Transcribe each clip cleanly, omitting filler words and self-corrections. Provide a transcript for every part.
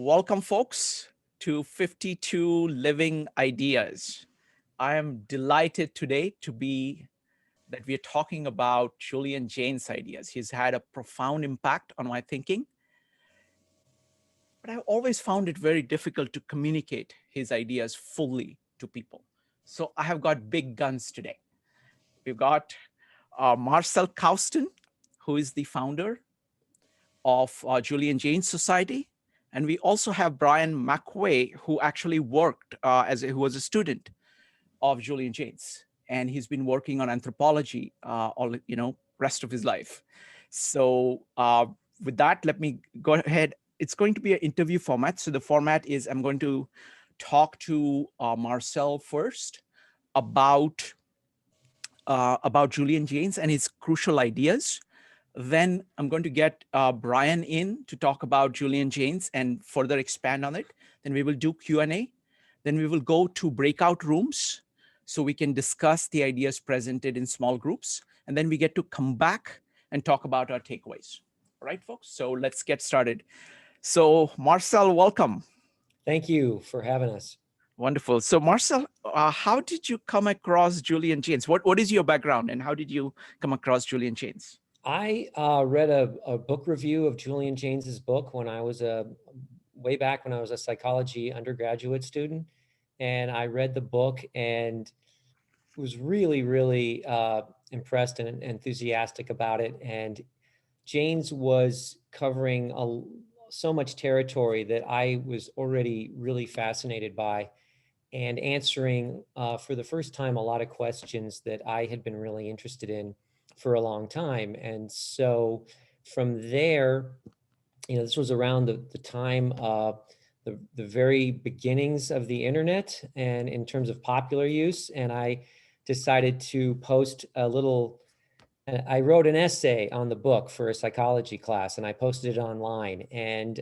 Welcome, folks, to 52 Living Ideas. I am delighted today that we are talking about Julian Jaynes' ideas. He's had a profound impact on my thinking, but I've always found it very difficult to communicate his ideas fully to people. So I have got big guns today. We've got Marcel Kuijsten, who is the founder of Julian Jaynes Society. And we also have Brian McVeigh, who actually worked who was a student of Julian Jaynes, and he's been working on anthropology rest of his life. So with that, let me go ahead. It's going to be an interview format. So the format is I'm going to talk to Marcel first about Julian Jaynes and his crucial ideas. Then I'm going to get Brian in to talk about Julian Jaynes and further expand on it. Then we will do Q&A. Then we will go to breakout rooms so we can discuss the ideas presented in small groups. And then we get to come back and talk about our takeaways. All right, folks? So let's get started. So Marcel, welcome. Thank you for having us. Wonderful. So Marcel, how did you come across Julian Jaynes? What is your background and how did you come across Julian Jaynes? I read a book review of Julian Jaynes's book when I was way back when I was a psychology undergraduate student, and I read the book and was really impressed and enthusiastic about it. And Jaynes was covering so much territory that I was already really fascinated by, and answering for the first time a lot of questions that I had been really interested in for a long time. And so from there, this was around the time the very beginnings of the internet and in terms of popular use. And I decided to post I wrote an essay on the book for a psychology class, and I posted it online. And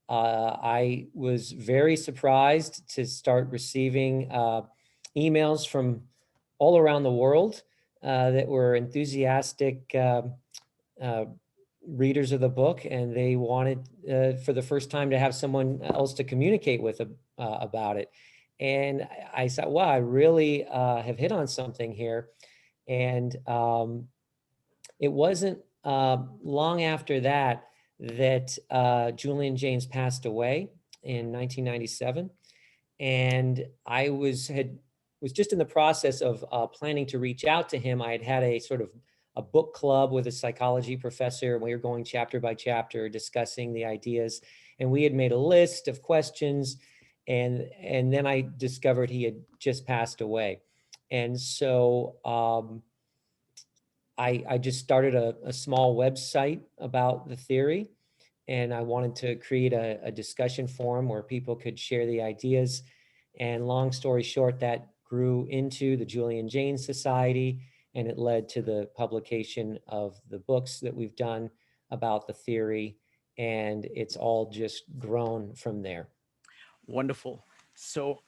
I was very surprised to start receiving emails from all around the world that were enthusiastic readers of the book, and they wanted for the first time to have someone else to communicate with about it. And I thought, wow, I really have hit on something here. And it wasn't long after that Julian Jaynes passed away in 1997. And I was just in the process of planning to reach out to him. I had a sort of a book club with a psychology professor. We were going chapter by chapter discussing the ideas, and we had made a list of questions, and then I discovered he had just passed away. And so I just started a small website about the theory, and I wanted to create a discussion forum where people could share the ideas. And long story short, that grew into the Julian Jaynes Society, and it led to the publication of the books that we've done about the theory, and it's all just grown from there. Wonderful. So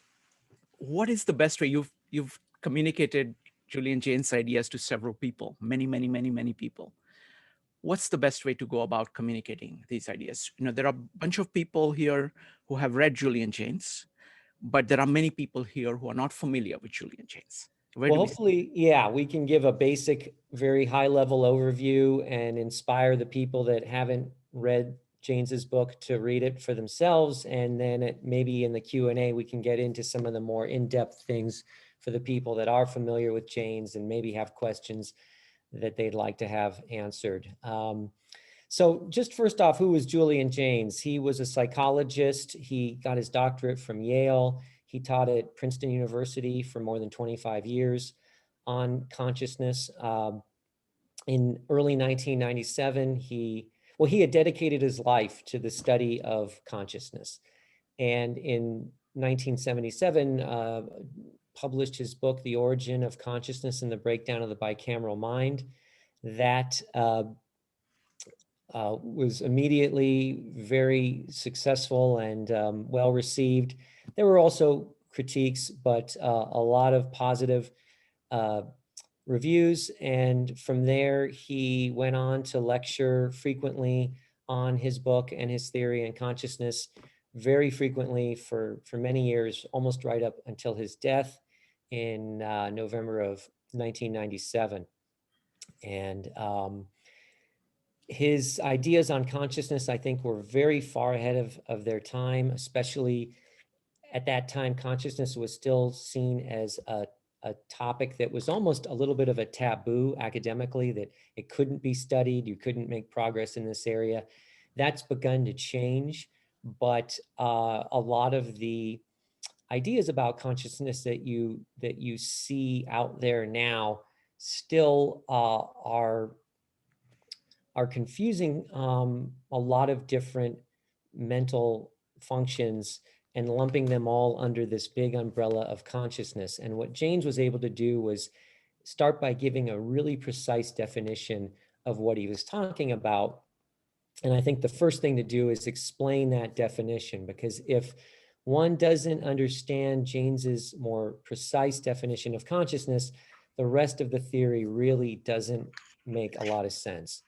what is the best way? You've communicated Julian Jaynes' ideas to several people, many people. What's the best way to go about communicating these ideas? There are a bunch of people here who have read Julian Jaynes, but there are many people here who are not familiar with Julian Jaynes. Well, hopefully, we can give a basic, very high-level overview and inspire the people that haven't read Jaynes's book to read it for themselves. And then maybe in the Q&A, we can get into some of the more in-depth things for the people that are familiar with Jaynes and maybe have questions that they'd like to have answered. So just first off, who was Julian Jaynes? He was a psychologist. He got his doctorate from Yale. He taught at Princeton University for more than 25 years on consciousness. In early 1997, he had dedicated his life to the study of consciousness. And in 1977, published his book, The Origin of Consciousness and the Breakdown of the Bicameral Mind. That was immediately very successful and well received. There were also critiques, but a lot of positive reviews. And from there, he went on to lecture frequently on his book and his theory and consciousness. very frequently for many years, almost right up until his death in November of 1997. And his ideas on consciousness, I think, were very far ahead of their time, especially at that time. Consciousness was still seen as a topic that was almost a little bit of a taboo academically, that it couldn't be studied, you couldn't make progress in this area. That's begun to change, but a lot of the ideas about consciousness that you see out there now still are confusing a lot of different mental functions and lumping them all under this big umbrella of consciousness. And what Jaynes was able to do was start by giving a really precise definition of what he was talking about. And I think the first thing to do is explain that definition, because if one doesn't understand Jaynes's more precise definition of consciousness, the rest of the theory really doesn't make a lot of sense.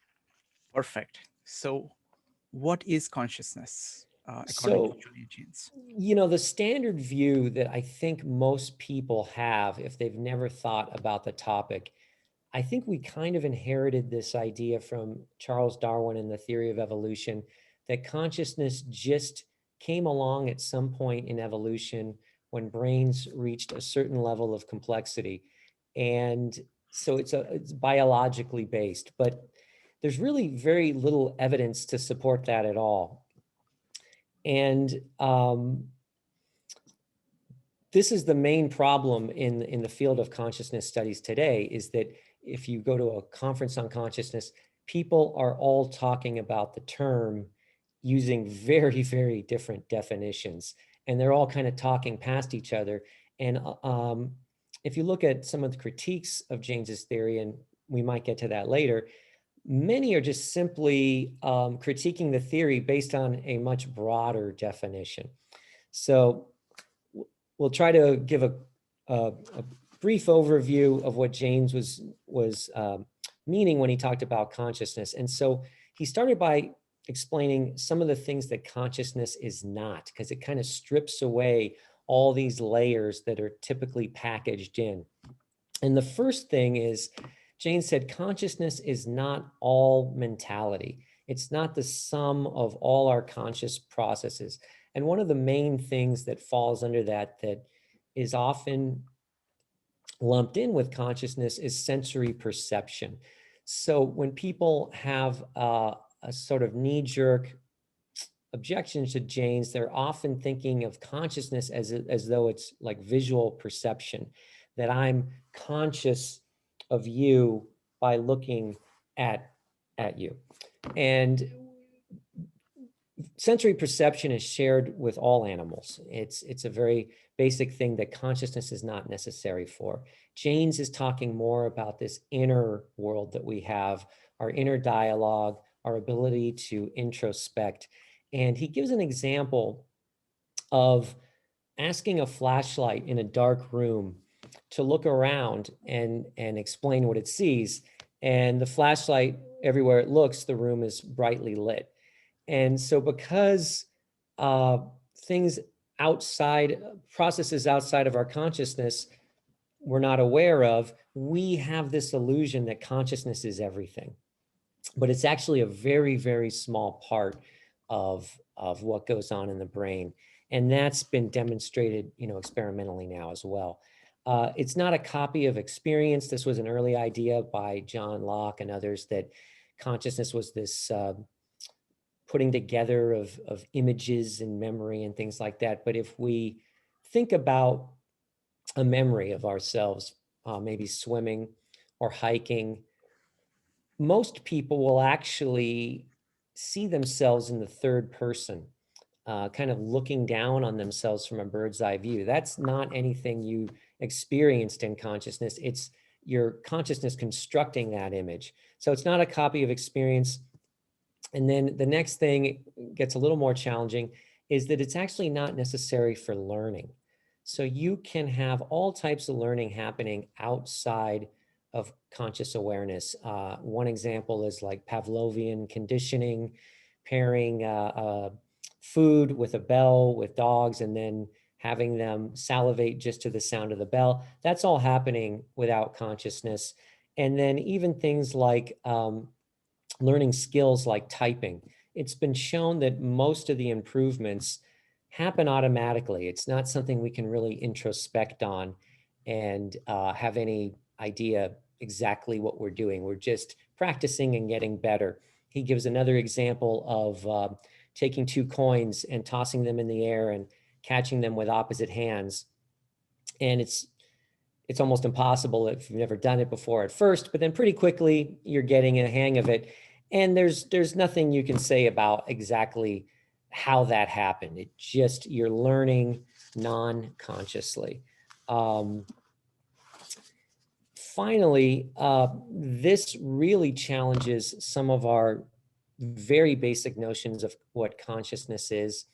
Perfect. So, what is consciousness according to So, Julian Jaynes? the standard view that I think most people have, if they've never thought about the topic, I think we kind of inherited this idea from Charles Darwin and the theory of evolution, that consciousness just came along at some point in evolution when brains reached a certain level of complexity. And so it's biologically based, but there's really very little evidence to support that at all. And this is the main problem in the field of consciousness studies today, is that if you go to a conference on consciousness, people are all talking about the term using very, very different definitions. And they're all kind of talking past each other. And if you look at some of the critiques of Jaynes's theory, and we might get to that later, many are just simply critiquing the theory based on a much broader definition. So we'll try to give a brief overview of what Jaynes was meaning when he talked about consciousness. And so he started by explaining some of the things that consciousness is not, because it kind of strips away all these layers that are typically packaged in. And the first thing is, Jaynes said, consciousness is not all mentality. It's not the sum of all our conscious processes. And one of the main things that falls under that is often lumped in with consciousness is sensory perception. So when people have a sort of knee-jerk objection to Jaynes, they're often thinking of consciousness as though it's like visual perception, that I'm conscious of you by looking at you. And sensory perception is shared with all animals. It's a very basic thing that consciousness is not necessary for. Jaynes is talking more about this inner world that we have, our inner dialogue, our ability to introspect. And he gives an example of asking a flashlight in a dark room to look around and explain what it sees. And the flashlight, everywhere it looks, the room is brightly lit. And so because things outside, processes outside of our consciousness we're not aware of, we have this illusion that consciousness is everything. But it's actually a very, very small part of what goes on in the brain. And that's been demonstrated, experimentally now as well. It's not a copy of experience. This was an early idea by John Locke and others, that consciousness was this putting together of images and memory and things like that. But if we think about a memory of ourselves, maybe swimming or hiking, most people will actually see themselves in the third person, kind of looking down on themselves from a bird's eye view. That's not anything you experienced in consciousness. It's your consciousness constructing that image. So it's not a copy of experience. And then the next thing gets a little more challenging, is that it's actually not necessary for learning. So you can have all types of learning happening outside of conscious awareness. One example is like Pavlovian conditioning, pairing food with a bell, with dogs, and then having them salivate just to the sound of the bell. That's all happening without consciousness. And then even things like learning skills like typing. It's been shown that most of the improvements happen automatically. It's not something we can really introspect on and have any idea exactly what we're doing. We're just practicing and getting better. He gives another example of taking two coins and tossing them in the air and catching them with opposite hands. And it's almost impossible if you've never done it before at first, but then pretty quickly you're getting a hang of it. And there's nothing you can say about exactly how that happened. It just, you're learning non-consciously. Finally, this really challenges some of our very basic notions of what consciousness is.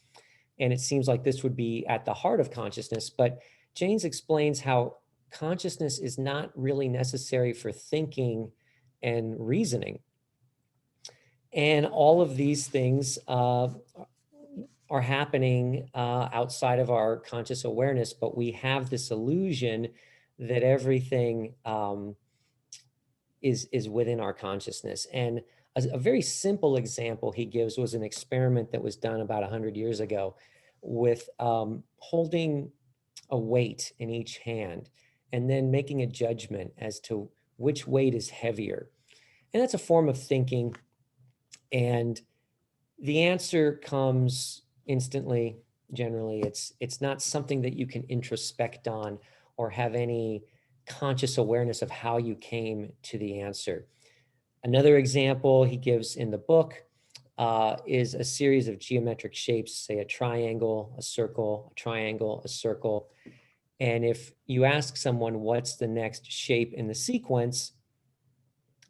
And it seems like this would be at the heart of consciousness, but Jaynes explains how consciousness is not really necessary for thinking and reasoning. And all of these things are happening outside of our conscious awareness, but we have this illusion that everything is within our consciousness. And a very simple example he gives was an experiment that was done about 100 years ago with holding a weight in each hand and then making a judgment as to which weight is heavier. And that's a form of thinking. And the answer comes instantly. Generally, it's not something that you can introspect on or have any conscious awareness of how you came to the answer. Another example he gives in the book is a series of geometric shapes, say a triangle, a circle, a triangle, a circle. And if you ask someone what's the next shape in the sequence,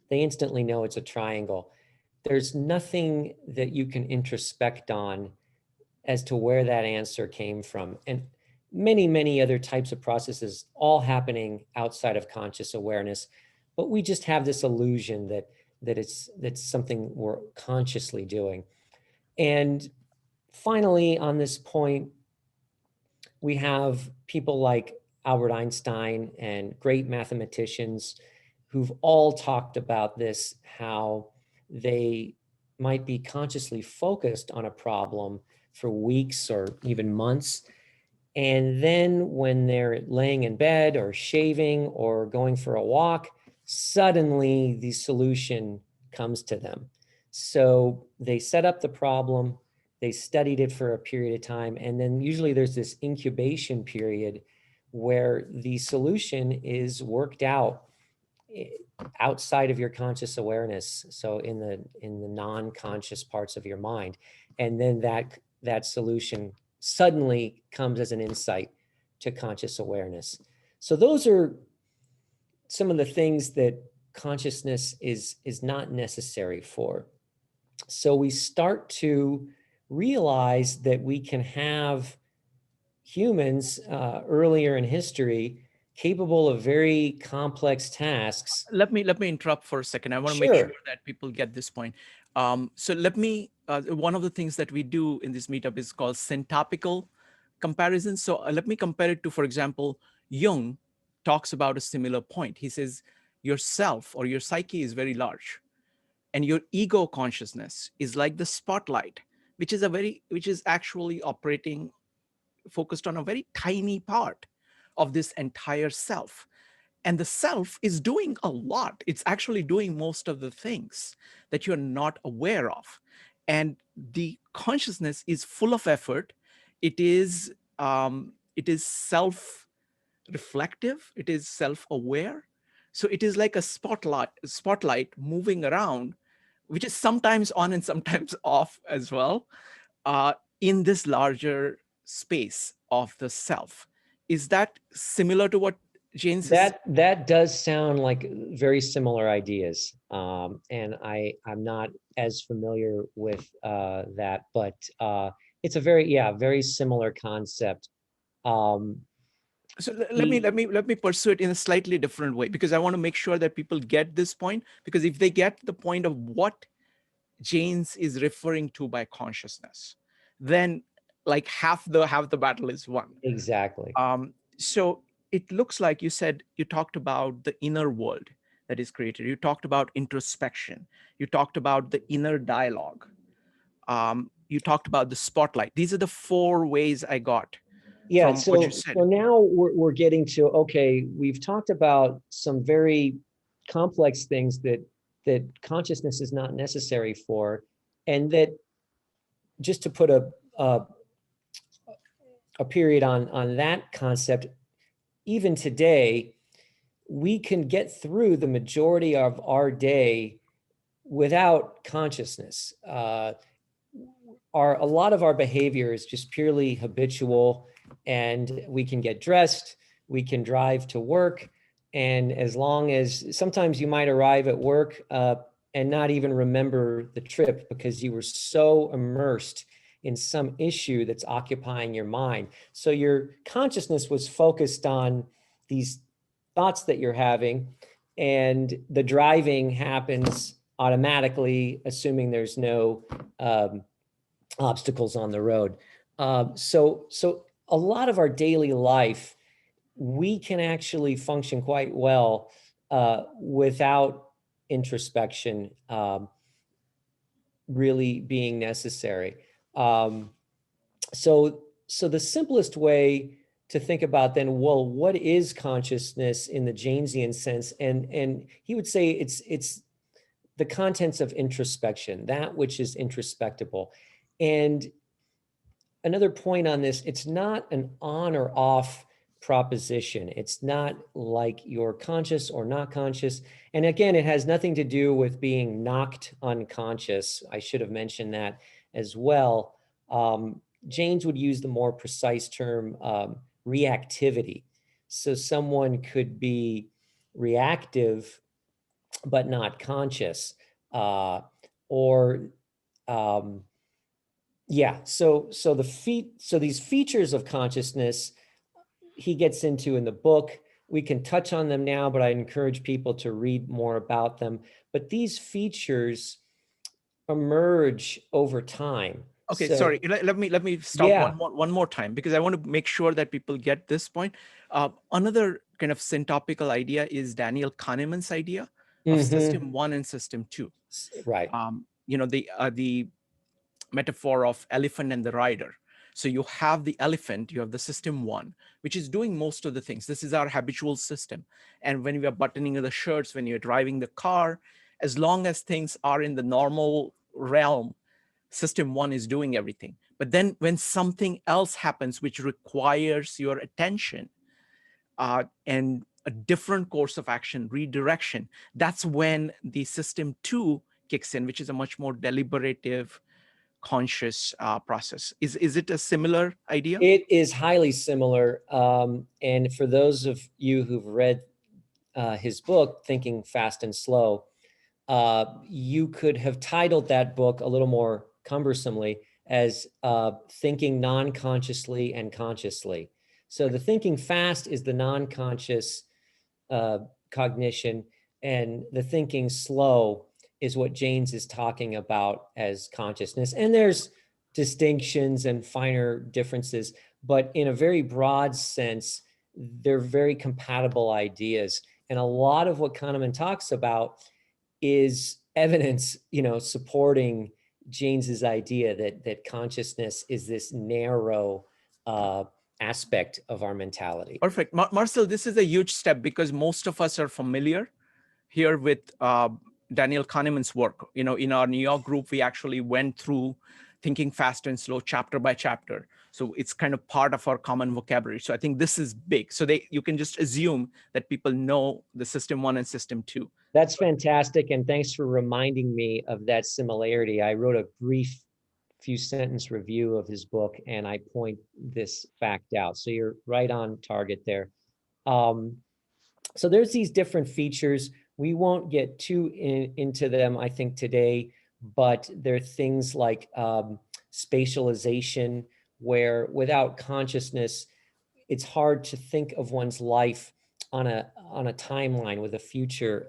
they instantly know it's a triangle. There's nothing that you can introspect on as to where that answer came from. And many, many other types of processes all happening outside of conscious awareness. But we just have this illusion that that's something we're consciously doing. And finally, on this point, we have people like Albert Einstein and great mathematicians who've all talked about this, how they might be consciously focused on a problem for weeks or even months. And then when they're laying in bed or shaving or going for a walk, suddenly the solution comes to them. So they set up the problem, they studied it for a period of time, and then usually there's this incubation period where the solution is worked out outside of your conscious awareness, so in the non-conscious parts of your mind, and then that solution suddenly comes as an insight to conscious awareness. So those are some of the things that consciousness is not necessary for. So we start to realize that we can have humans earlier in history capable of very complex tasks. Let me interrupt for a second. I want to make sure that people get this point. So let me, one of the things that we do in this meetup is called syntopical comparison. So let me compare it to, for example, Jung talks about a similar point. He says, your self or your psyche is very large, and your ego consciousness is like the spotlight, which is actually operating, focused on a very tiny part of this entire self. And the self is doing a lot. It's actually doing most of the things that you're not aware of. And the consciousness is full of effort. It is self-reflective. It is self-aware. So it is like a spotlight moving around, which is sometimes on and sometimes off as well, in this larger space of the self. Is that similar to what Jaynes is? That does sound like very similar ideas, and I'm not as familiar with that, but it's a very similar concept. So let me pursue it in a slightly different way, because I want to make sure that people get this point. Because if they get the point of what Jaynes is referring to by consciousness, then like half the battle is won. Exactly. So it looks like you said, you talked about the inner world that is created. You talked about introspection. You talked about the inner dialogue. You talked about the spotlight. These are the 4 ways I got Yeah, from what you so said. now we're getting to, okay, we've talked about some very complex things that consciousness is not necessary for, and that, just to put a period on that concept, even today, we can get through the majority of our day without consciousness. A lot of our behavior is just purely habitual, and we can get dressed, we can drive to work, and as long as sometimes you might arrive at work and not even remember the trip because you were so immersed in some issue that's occupying your mind. So your consciousness was focused on these thoughts that you're having, and the driving happens automatically, assuming there's no obstacles on the road. So a lot of our daily life, we can actually function quite well without introspection really being necessary. So the simplest way to think about then, well, what is consciousness in the Jaynesian sense? And he would say it's the contents of introspection, that which is introspectable. And another point on this, it's not an on or off proposition. It's not like you're conscious or not conscious. And again, it has nothing to do with being knocked unconscious. I should have mentioned that as well. Jaynes would use the more precise term reactivity. So someone could be reactive but not conscious, or yeah. So these features of consciousness he gets into in the book. We can touch on them now, but I encourage people to read more about them. But these features emerge over time. Okay, So sorry. Let me stop yeah. one more time, because I want to make sure that people get this point. Another kind of syntopical idea is Daniel Kahneman's idea of system 1 and system 2. Right. The metaphor of elephant and the rider. So you have the elephant, you have the system 1, which is doing most of the things. This is our habitual system. And when we are buttoning the shirts, when you're driving the car, as long as things are in the normal realm, system 1 is doing everything. But then when something else happens which requires your attention and a different course of action, redirection, that's when the system 2 kicks in, which is a much more deliberative, conscious process. Is it a similar idea? It is highly similar. And for those of you who've read his book, Thinking Fast and Slow, you could have titled that book a little more cumbersomely as Thinking Non-Consciously and Consciously. So the thinking fast is the non-conscious cognition, and the thinking slow is what Jaynes is talking about as consciousness. And there's distinctions and finer differences, but in a very broad sense, they're very compatible ideas. And a lot of what Kahneman talks about is evidence, supporting Jaynes's idea that consciousness is this narrow aspect of our mentality. Perfect. Marcel, this is a huge step, because most of us are familiar here with Daniel Kahneman's work. In our New York group, we actually went through Thinking Fast and Slow chapter by chapter. So it's kind of part of our common vocabulary. So I think this is big. So you can just assume that people know the system 1 and system 2. That's fantastic. And thanks for reminding me of that similarity. I wrote a brief few sentence review of his book, and I point this fact out. So you're right on target there. So there's these different features. We won't get too into them, I think, today, but there are things like spatialization, where without consciousness, it's hard to think of one's life on a timeline with a future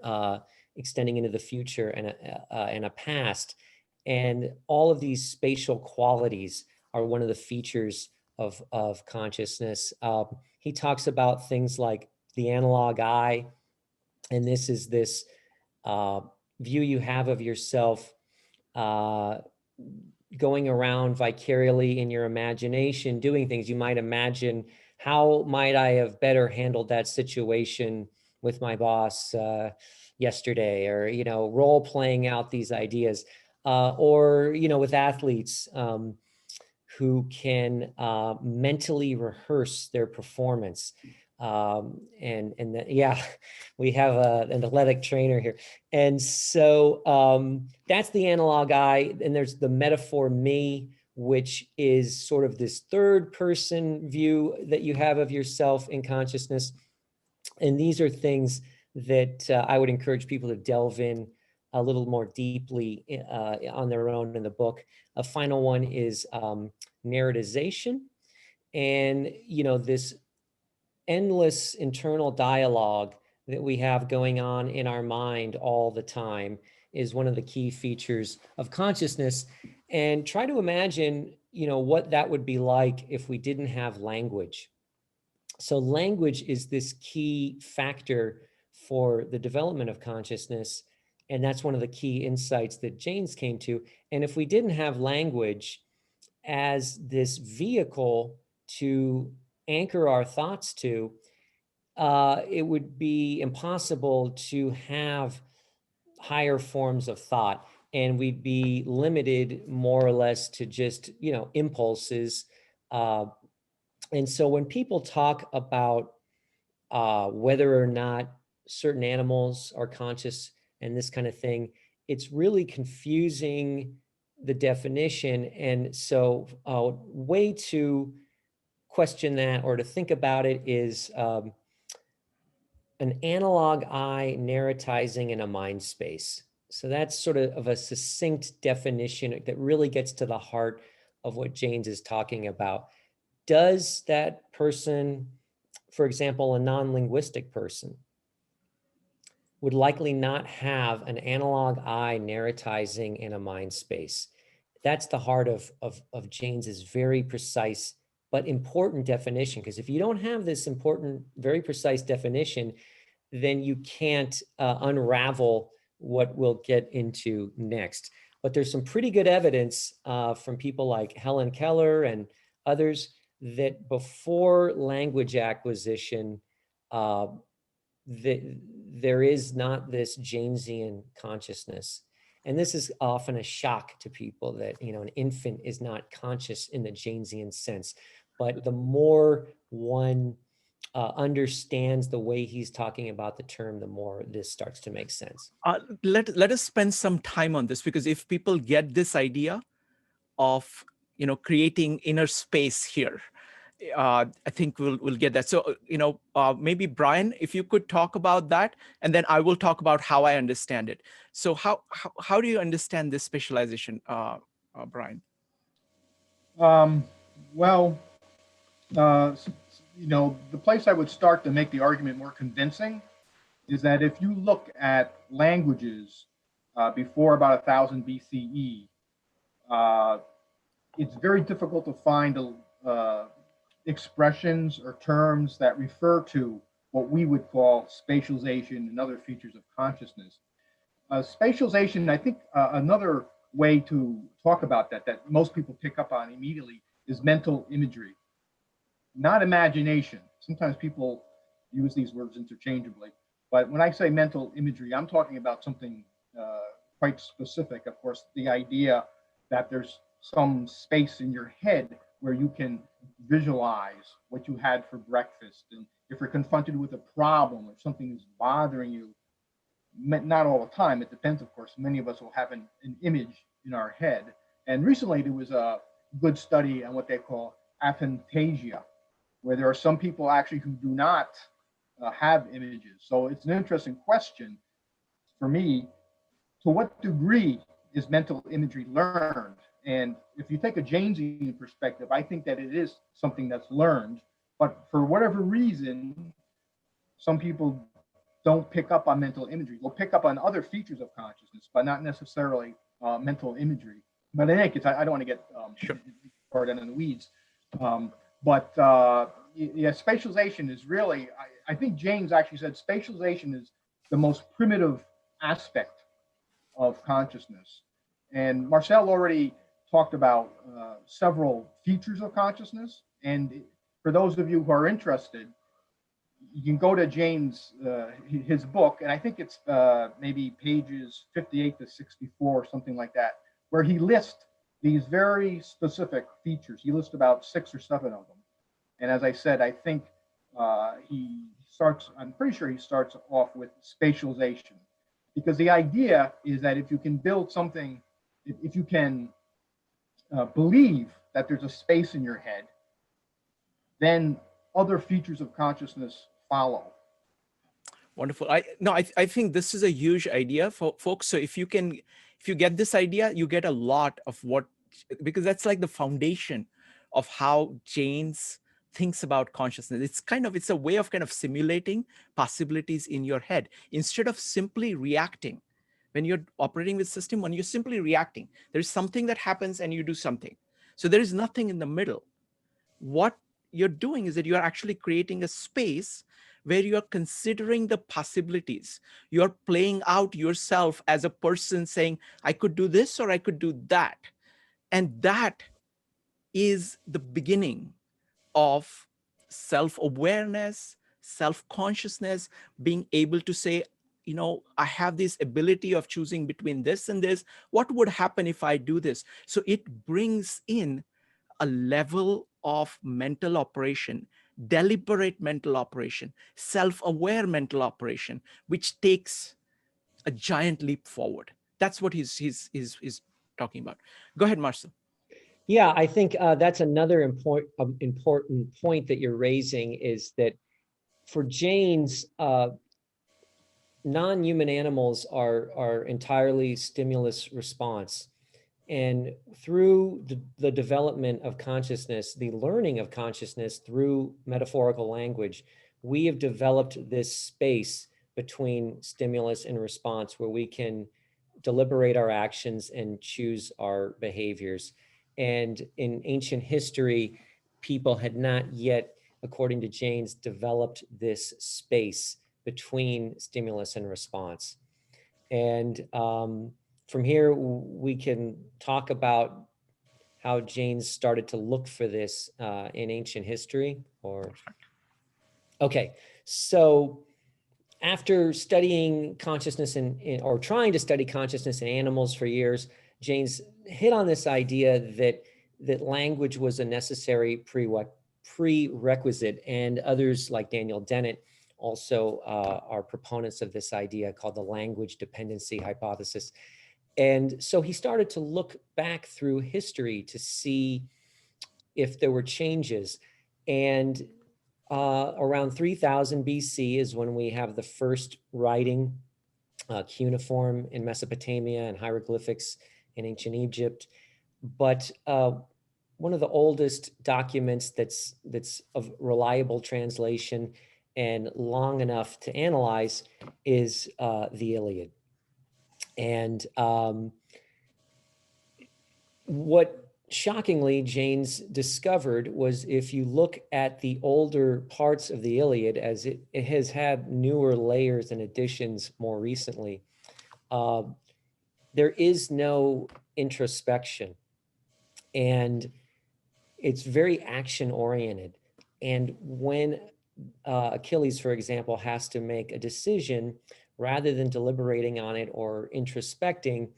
extending into the future and a past. And all of these spatial qualities are one of the features of consciousness. He talks about things like the analog eye, and this is this view you have of yourself going around vicariously in your imagination, doing things. You might imagine, how might I have better handled that situation with my boss yesterday, or, role playing out these ideas, or, with athletes who can mentally rehearse their performance. Yeah, we have an athletic trainer here. And so that's the analog eye. And there's the metaphor me, which is sort of this third person view that you have of yourself in consciousness. And these are things that I would encourage people to delve in a little more deeply on their own in the book. A final one is narratization. And, this endless internal dialogue that we have going on in our mind all the time is one of the key features of consciousness. And try to imagine, what that would be like if we didn't have language. So language is this key factor for the development of consciousness. And that's one of the key insights that Jaynes came to. And if we didn't have language as this vehicle to anchor our thoughts to, it would be impossible to have higher forms of thought. And we'd be limited more or less to just, impulses. And so when people talk about whether or not certain animals are conscious and this kind of thing, it's really confusing the definition. And so a way to question that or to think about it is an analog eye narratizing in a mind space. So that's sort of a succinct definition that really gets to the heart of what Jaynes is talking about. Does that person, for example, a non-linguistic person, would likely not have an analog eye narratizing in a mind space? That's the heart of Jaynes's very precise but important definition. Because if you don't have this important, very precise definition, then you can't unravel what we'll get into next. But there's some pretty good evidence from people like Helen Keller and others that before language acquisition, there is not this Jaynesian consciousness. And this is often a shock to people that, an infant is not conscious in the Jaynesian sense. But the more one understands the way he's talking about the term, the more this starts to make sense. Let us spend some time on this, because if people get this idea of creating inner space here, I think we'll get that. So maybe Brian, if you could talk about that, and then I will talk about how I understand it. So how do you understand this specialization, Brian? Well, the place I would start to make the argument more convincing is that if you look at languages before about 1000 BCE, it's very difficult to find expressions or terms that refer to what we would call spatialization and other features of consciousness. Spatialization, I think another way to talk about that most people pick up on immediately is mental imagery, not imagination. Sometimes people use these words interchangeably, but when I say mental imagery, I'm talking about something quite specific. Of course, the idea that there's some space in your head where you can visualize what you had for breakfast. And if you're confronted with a problem or something is bothering you, not all the time, it depends, of course, many of us will have an image in our head. And recently there was a good study on what they call aphantasia, where there are some people actually who do not have images. So it's an interesting question for me, to what degree is mental imagery learned? And if you take a Jaynesian perspective, I think that it is something that's learned, but for whatever reason, some people don't pick up on mental imagery. They'll pick up on other features of consciousness, but not necessarily mental imagery. But in any case, I don't want to get Sure. part and in the weeds. But yeah, spatialization is really, I think Jaynes actually said spatialization is the most primitive aspect of consciousness. And Marcel already talked about several features of consciousness. And for those of you who are interested, you can go to Jaynes, his book, and I think it's maybe pages 58 to 64, something like that, where he lists these very specific features. He lists about 6 or 7 of them. And as I said, I think I'm pretty sure he starts off with spatialization, because the idea is that if you can build something, if you can believe that there's a space in your head, then other features of consciousness follow. Wonderful. I think this is a huge idea for folks. So if you get this idea, you get a lot of what, because that's like the foundation of how Jaynes thinks about consciousness. It's a way of kind of simulating possibilities in your head instead of simply reacting. When you're operating with system, when you're simply reacting, there's something that happens and you do something. So there is nothing in the middle. What you're doing is that you're actually creating a space where you're considering the possibilities. You're playing out yourself as a person saying, I could do this or I could do that. And that is the beginning of self-awareness, self-consciousness, being able to say, I have this ability of choosing between this and this. What would happen if I do this? So it brings in a level of mental operation, deliberate mental operation, self-aware mental operation, which takes a giant leap forward. That's what he's talking about. Go ahead, Marcel. Yeah, I think that's another important point that you're raising, is that for Jaynes, non-human animals are entirely stimulus response. And through the development of consciousness, the learning of consciousness through metaphorical language, we have developed this space between stimulus and response where we can deliberate our actions and choose our behaviors. And in ancient history, people had not yet, according to Jaynes, developed this space between stimulus and response. And from here, we can talk about how Jaynes started to look for this in ancient history. Okay, so after studying consciousness or trying to study consciousness in animals for years, Jaynes hit on this idea that language was a necessary prerequisite, and others like Daniel Dennett also are proponents of this idea called the language dependency hypothesis. And so he started to look back through history to see if there were changes. And around 3000 BC is when we have the first writing, cuneiform in Mesopotamia and hieroglyphics in ancient Egypt. But one of the oldest documents that's of reliable translation and long enough to analyze is the Iliad. And what shockingly Jaynes discovered was, if you look at the older parts of the Iliad, as it has had newer layers and additions more recently, there is no introspection, and it's very action oriented. And when Achilles, for example, has to make a decision, rather than deliberating on it or introspecting,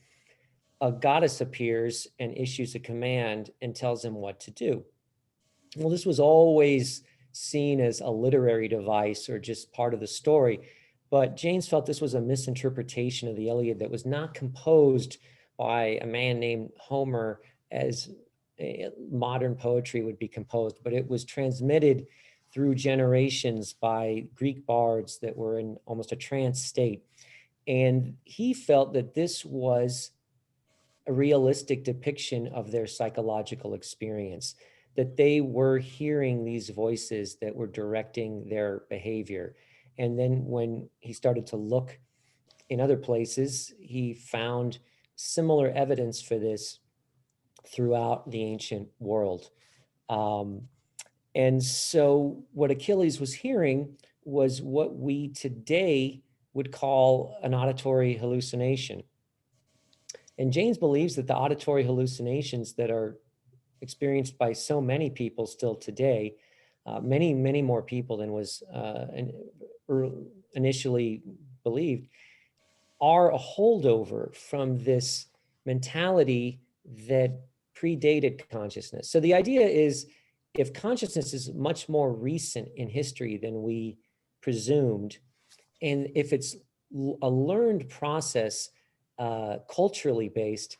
a goddess appears and issues a command and tells him what to do. Well, this was always seen as a literary device or just part of the story, but Jaynes felt this was a misinterpretation of the Iliad that was not composed by a man named Homer as modern poetry would be composed, but it was transmitted through generations by Greek bards that were in almost a trance state. And he felt that this was a realistic depiction of their psychological experience, that they were hearing these voices that were directing their behavior. And then when he started to look in other places, he found similar evidence for this throughout the ancient world. And so what Achilles was hearing was what we today would call an auditory hallucination. And Jaynes believes that the auditory hallucinations that are experienced by so many people still today, many more people than was initially believed, are a holdover from this mentality that predated consciousness. So the idea is, if consciousness is much more recent in history than we presumed, and if it's a learned process, culturally based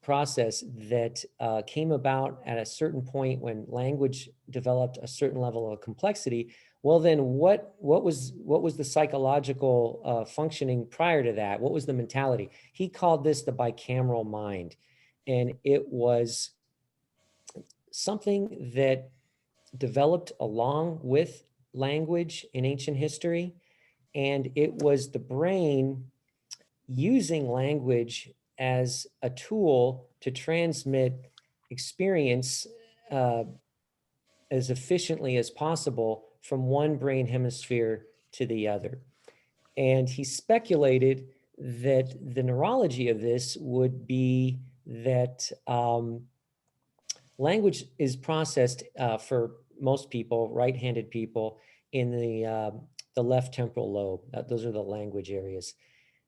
process that came about at a certain point when language developed a certain level of complexity, well, then what was the psychological functioning prior to that? What was the mentality? He called this the bicameral mind, and it was something that developed along with language in ancient history, and it was the brain using language as a tool to transmit experience as efficiently as possible from one brain hemisphere to the other. And he speculated that the neurology of this would be that language is processed for most people, right-handed people, in the left temporal lobe. Those are the language areas.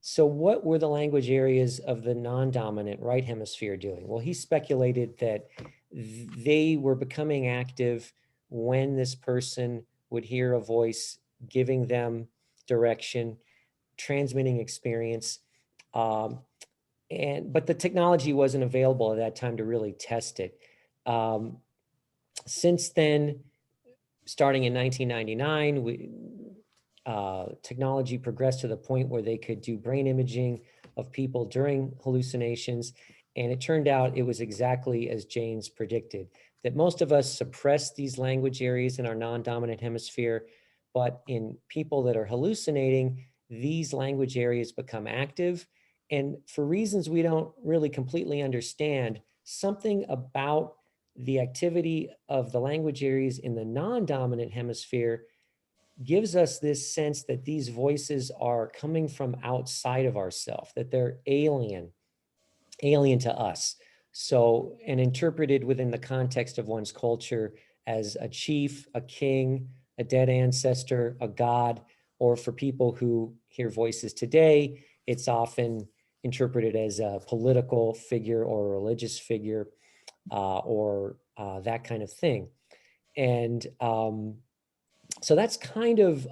So what were the language areas of the non-dominant right hemisphere doing? Well, he speculated that they were becoming active when this person would hear a voice giving them direction, transmitting experience. But the technology wasn't available at that time to really test it. Since then, starting in 1999, technology progressed to the point where they could do brain imaging of people during hallucinations. And it turned out it was exactly as Jaynes predicted, that most of us suppress these language areas in our non-dominant hemisphere, but in people that are hallucinating, these language areas become active. And for reasons we don't really completely understand, something about the activity of the language areas in the non-dominant hemisphere gives us this sense that these voices are coming from outside of ourselves, that they're alien to us. So, and interpreted within the context of one's culture as a chief, a king, a dead ancestor, a god, or for people who hear voices today, it's often interpreted as a political figure or a religious figure, or that kind of thing. And so that's kind of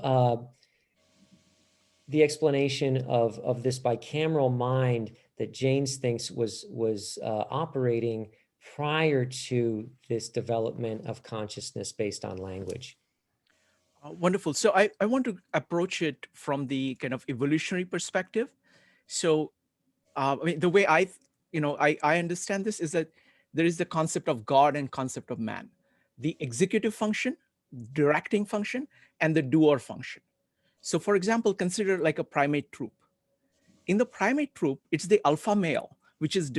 the explanation of this bicameral mind that Jaynes thinks was operating prior to this development of consciousness based on language. Wonderful. So I want to approach it from the kind of evolutionary perspective. So I mean, the way I understand this is that there is the concept of God and concept of man, the executive function, directing function, and the doer function. So for example, consider like a primate troop. In the primate troop, it's the alpha male, which is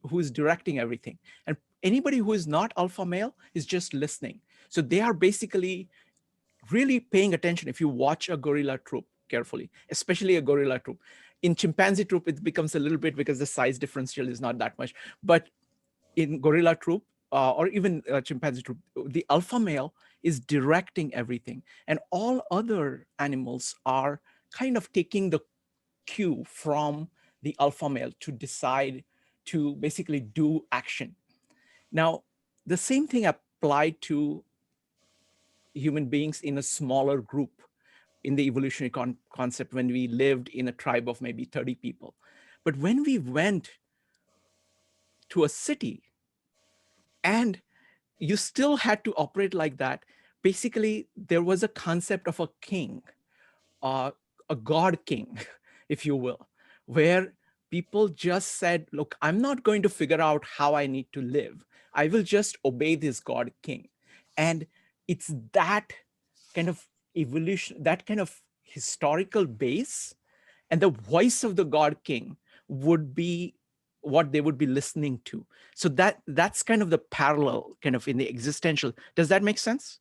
who is directing everything. And anybody who is not alpha male is just listening. So they are basically really paying attention. If you watch a gorilla troop carefully, especially a gorilla troop. In chimpanzee troop, it becomes a little bit because the size differential is not that much. But in gorilla troop, or even chimpanzee troop, the alpha male is directing everything. And all other animals are kind of taking the cue from the alpha male to decide to basically do action. Now, the same thing applied to human beings in a smaller group in the evolutionary concept when we lived in a tribe of maybe 30 people. But when we went to a city and you still had to operate like that, basically there was a concept of a king, a god king, if you will, where people just said, look, I'm not going to figure out how I need to live. I will just obey this god king. And it's that kind of evolution, that kind of historical base, and the voice of the god king would be what they would be listening to. So that's kind of the parallel kind of in the existential. Does that make sense?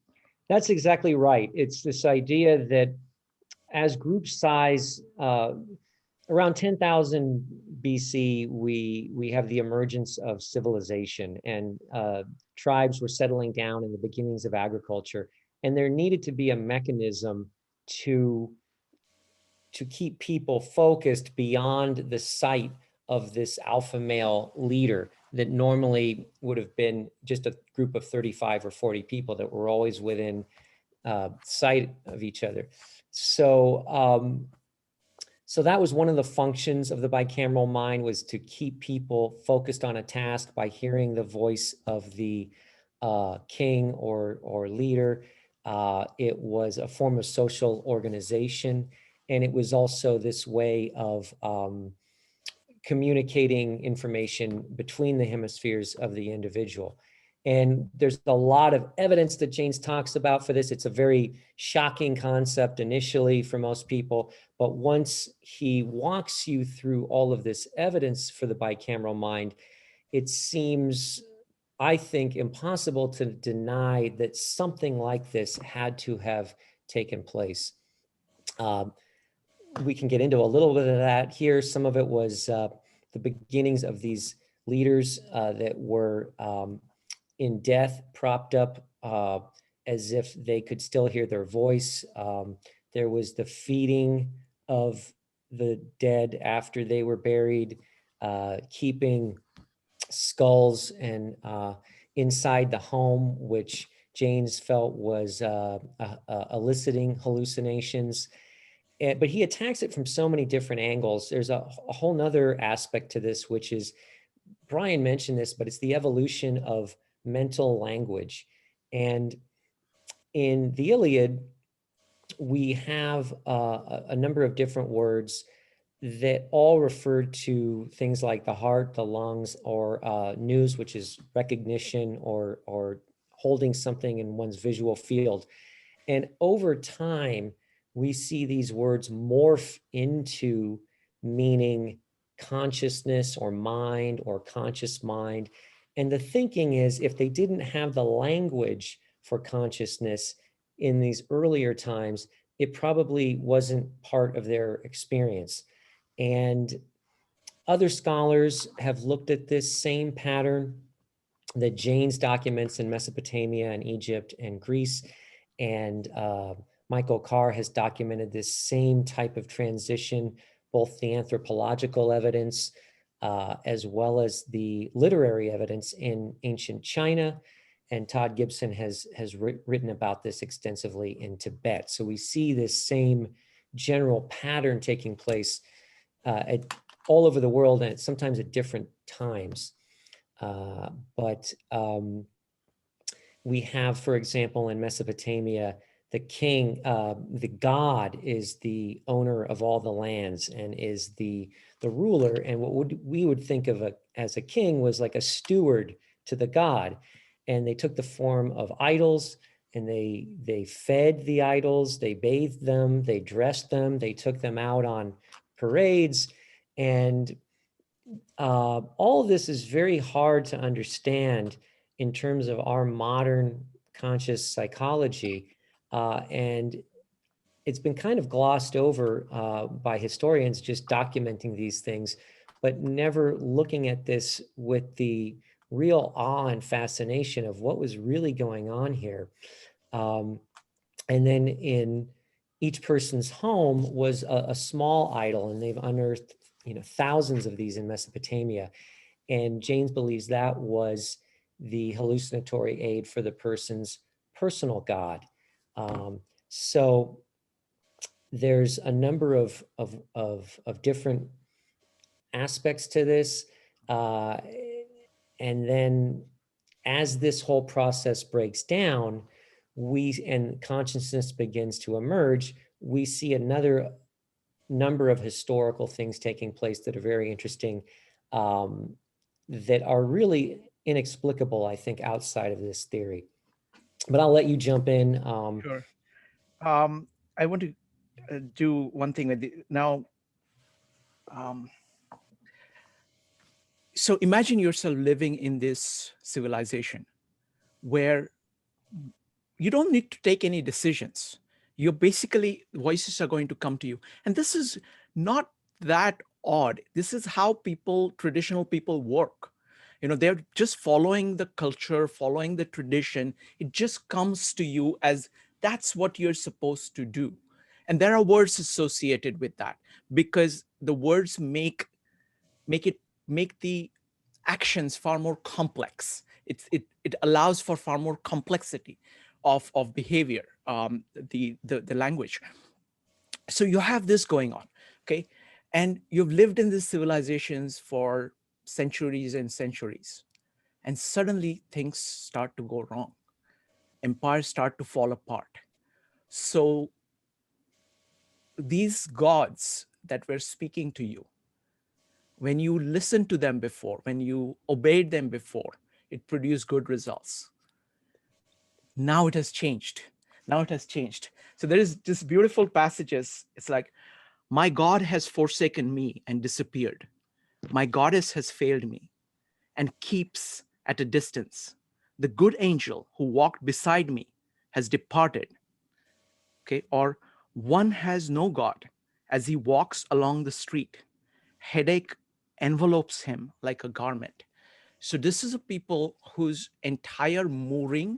That's exactly right. It's this idea that as group size, around 10,000 BC, we have the emergence of civilization, and tribes were settling down in the beginnings of agriculture, and there needed to be a mechanism to keep people focused beyond the sight of this alpha male leader that normally would have been just a group of 35 or 40 people that were always within sight of each other. So so that was one of the functions of the bicameral mind, was to keep people focused on a task by hearing the voice of the king or leader. It was a form of social organization, and it was also this way of communicating information between the hemispheres of the individual. And there's a lot of evidence that Jaynes talks about for this. It's a very shocking concept initially for most people, but once he walks you through all of this evidence for the bicameral mind, it seems, I think, impossible to deny that something like this had to have taken place. We can get into a little bit of that here. Some of it was the beginnings of these leaders that were in death, propped up as if they could still hear their voice. There was the feeding of the dead after they were buried, keeping skulls and inside the home, which Jaynes felt was eliciting hallucinations. But he attacks it from so many different angles. There's a whole nother aspect to this, which is, Brian mentioned this, but it's the evolution of mental language. And in the Iliad, we have a number of different words that all refer to things like the heart, the lungs, or nous, which is recognition or holding something in one's visual field. And over time, we see these words morph into meaning consciousness or mind or conscious mind. And the thinking is, if they didn't have the language for consciousness in these earlier times, it probably wasn't part of their experience. And other scholars have looked at this same pattern that Jaynes documents in Mesopotamia and Egypt and Greece. And Michael Carr has documented this same type of transition, both the anthropological evidence as well as the literary evidence in ancient China. And Todd Gibson has written about this extensively in Tibet. So we see this same general pattern taking place all over the world, and sometimes at different times. But we have, for example, in Mesopotamia, the king, the god is the owner of all the lands and is the ruler. And what we would think of as a king was like a steward to the god. And they took the form of idols, and they fed the idols, they bathed them, they dressed them, they took them out on parades. And all of this is very hard to understand in terms of our modern conscious psychology. And it's been kind of glossed over by historians just documenting these things, but never looking at this with the real awe and fascination of what was really going on here. And then in each person's home was a small idol, and they've unearthed thousands of these in Mesopotamia. And Jaynes believes that was the hallucinatory aid for the person's personal god. So there's a number of different aspects to this. And then as this whole process breaks down, and consciousness begins to emerge, we see another number of historical things taking place that are very interesting, that are really inexplicable, I think, outside of this theory. But I'll let you jump in. Sure. I want to do one thing with now. So imagine yourself living in this civilization where you don't need to take any decisions. You're basically, voices are going to come to you. And this is not that odd. This is how people, traditional people work. You know, they're just following the culture, following the tradition. It just comes to you as that's what you're supposed to do. And there are words associated with that because the words make it make the actions far more complex. It allows for far more complexity of behavior, the language. So you have this going on, okay? And you've lived in these civilizations for centuries and centuries. And suddenly things start to go wrong. Empires start to fall apart. So these gods that were speaking to you, when you listened to them before, when you obeyed them before, it produced good results. Now it has changed. Now it has changed. So there is this beautiful passages. It's like, my God has forsaken me and disappeared. My goddess has failed me and keeps at a distance. The good angel who walked beside me has departed. Okay. Or one has no God as he walks along the street. Headache envelopes him like a garment. So this is a people whose entire mooring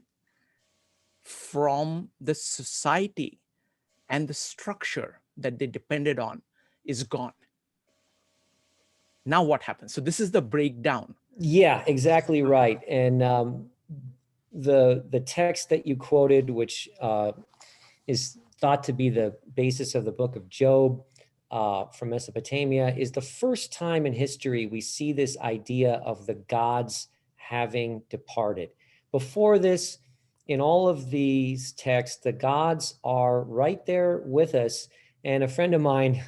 from the society and the structure that they depended on is gone. Now what happens? So this is the breakdown. Yeah, exactly right. And the text that you quoted, which is thought to be the basis of the book of Job from Mesopotamia, is the first time in history we see this idea of the gods having departed. Before this, in all of these texts, the gods are right there with us. And a friend of mine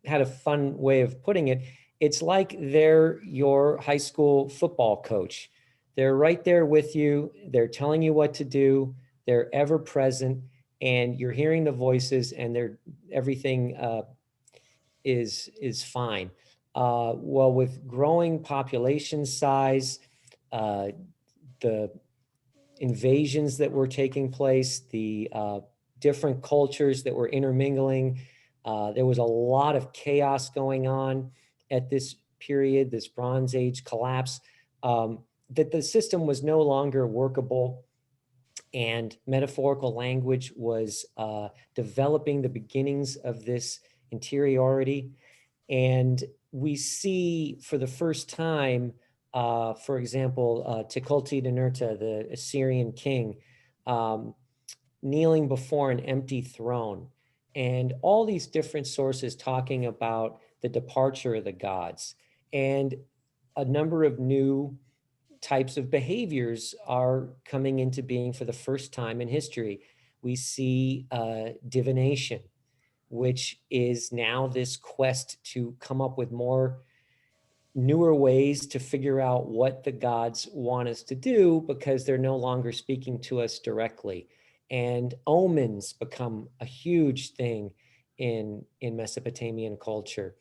had a fun way of putting it. It's like they're your high school football coach. They're right there with you. They're telling you what to do. They're ever present, and you're hearing the voices, and everything is fine. Well, with growing population size, the invasions that were taking place, the different cultures that were intermingling, there was a lot of chaos going on at this period, this Bronze Age collapse, that the system was no longer workable, and metaphorical language was developing the beginnings of this interiority. And we see for the first time, for example, Tukulti-Ninurta, the Assyrian king, kneeling before an empty throne, and all these different sources talking about the departure of the gods. And a number of new types of behaviors are coming into being for the first time in history. We see divination, which is now this quest to come up with more newer ways to figure out what the gods want us to do, because they're no longer speaking to us directly. And omens become a huge thing in Mesopotamian culture.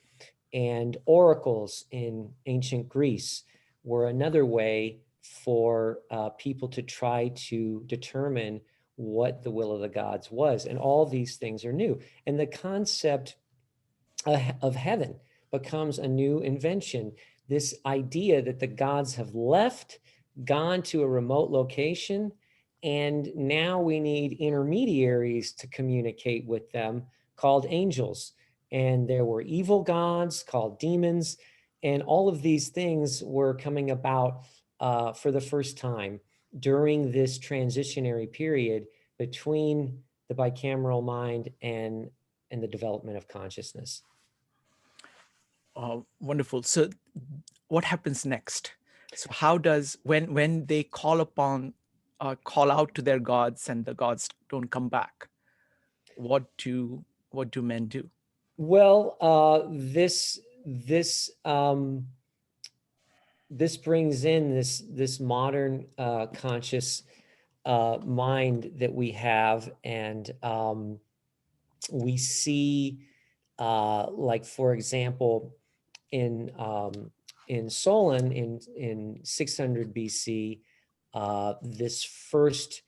And oracles in ancient Greece were another way for people to try to determine what the will of the gods was. And all these things are new. And the concept of heaven becomes a new invention. This idea that the gods have left, gone to a remote location, and now we need intermediaries to communicate with them called angels. And there were evil gods called demons, and all of these things were coming about for the first time during this transitionary period between the bicameral mind and the development of consciousness. Wonderful. So what happens next? So how does, when they call upon, call out to their gods and the gods don't come back, what do men do? Well, this brings in this modern conscious mind that we have, and we see, like, for example, in in Solon in 600 BC, the first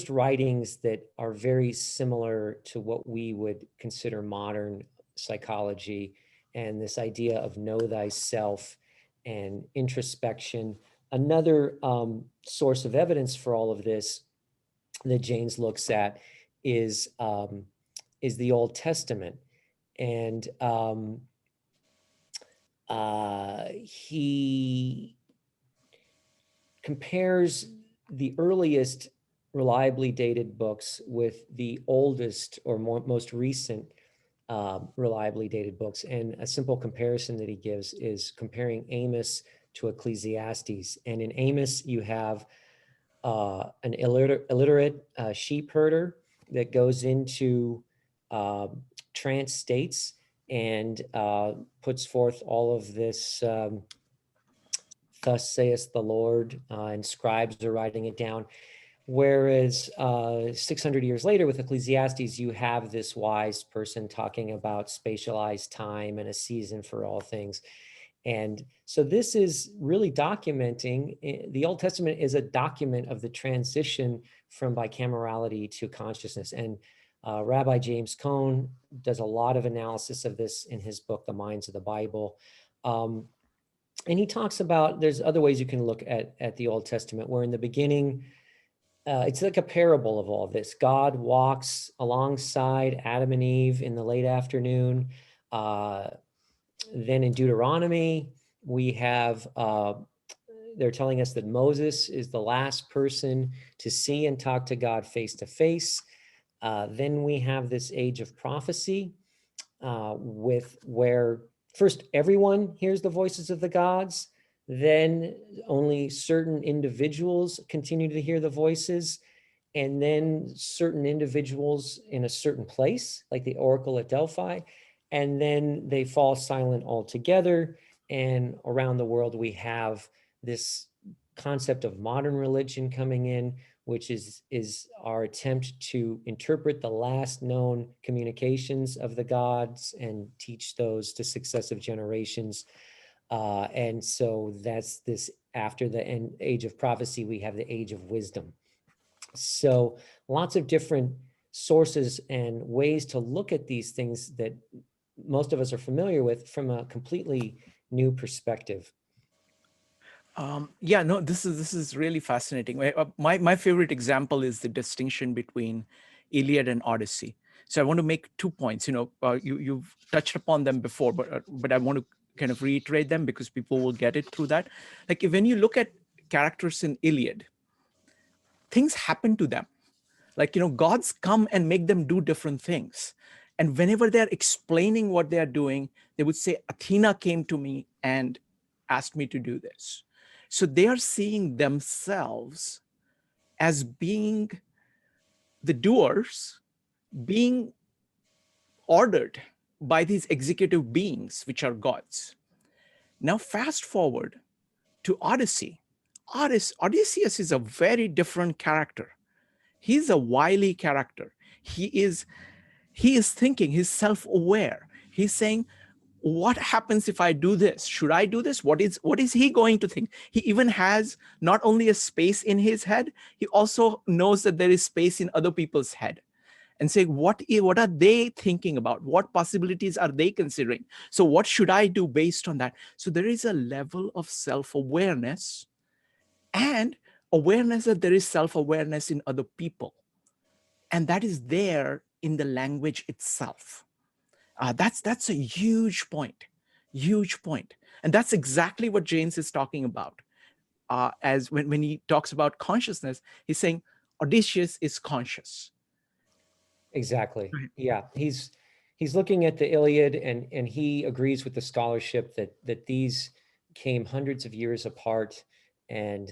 writings that are very similar to what we would consider modern psychology, and this idea of know thyself and introspection. Another source of evidence for all of this that Jaynes looks at is the Old Testament, and he compares the earliest reliably dated books with the oldest or most recent reliably dated books. And a simple comparison that he gives is comparing Amos to Ecclesiastes. And in Amos, you have an illiterate sheep herder that goes into trance states and puts forth all of this, thus saith the Lord, and scribes are writing it down. Whereas 600 years later with Ecclesiastes, you have this wise person talking about spatialized time and a season for all things. And so this is really documenting, the Old Testament is a document of the transition from bicamerality to consciousness. And Rabbi James Cone does a lot of analysis of this in his book, The Minds of the Bible. And he talks about, there's other ways you can look at the Old Testament, where in the beginning, it's like a parable of all this. God walks alongside Adam and Eve in the late afternoon. Then in Deuteronomy, we have, they're telling us that Moses is the last person to see and talk to God face to face. Then we have this age of prophecy, where first everyone hears the voices of the gods, then only certain individuals continue to hear the voices, and then certain individuals in a certain place, like the oracle at Delphi, and then they fall silent altogether. And around the world, we have this concept of modern religion coming in, which is our attempt to interpret the last known communications of the gods and teach those to successive generations. And so that's this, after the age of prophecy, we have the age of wisdom. So lots of different sources and ways to look at these things that most of us are familiar with from a completely new perspective. Yeah, no, this is really fascinating. My favorite example is the distinction between Iliad and Odyssey. So I want to make 2 points. You've touched upon them before, but I want to kind of reiterate them because people will get it through that. Like when you look at characters in Iliad, things happen to them. Like, gods come and make them do different things. And whenever they're explaining what they're doing, they would say, Athena came to me and asked me to do this. So they are seeing themselves as being the doers, being ordered by these executive beings, which are gods. Now, fast forward to Odyssey. Odysseus is a very different character. He's a wily character. He is thinking, he's self-aware. He's saying, what happens if I do this? Should I do this? What is he going to think? He even has not only a space in his head, he also knows that there is space in other people's head. And say, what are they thinking about? What possibilities are they considering? So what should I do based on that? So there is a level of self-awareness and awareness that there is self-awareness in other people. And that is there in the language itself. That's a huge point, huge point. And that's exactly what Jaynes is talking about. As when he talks about consciousness, he's saying Odysseus is conscious. Exactly. Yeah, he's looking at the Iliad, and he agrees with the scholarship that these came hundreds of years apart, and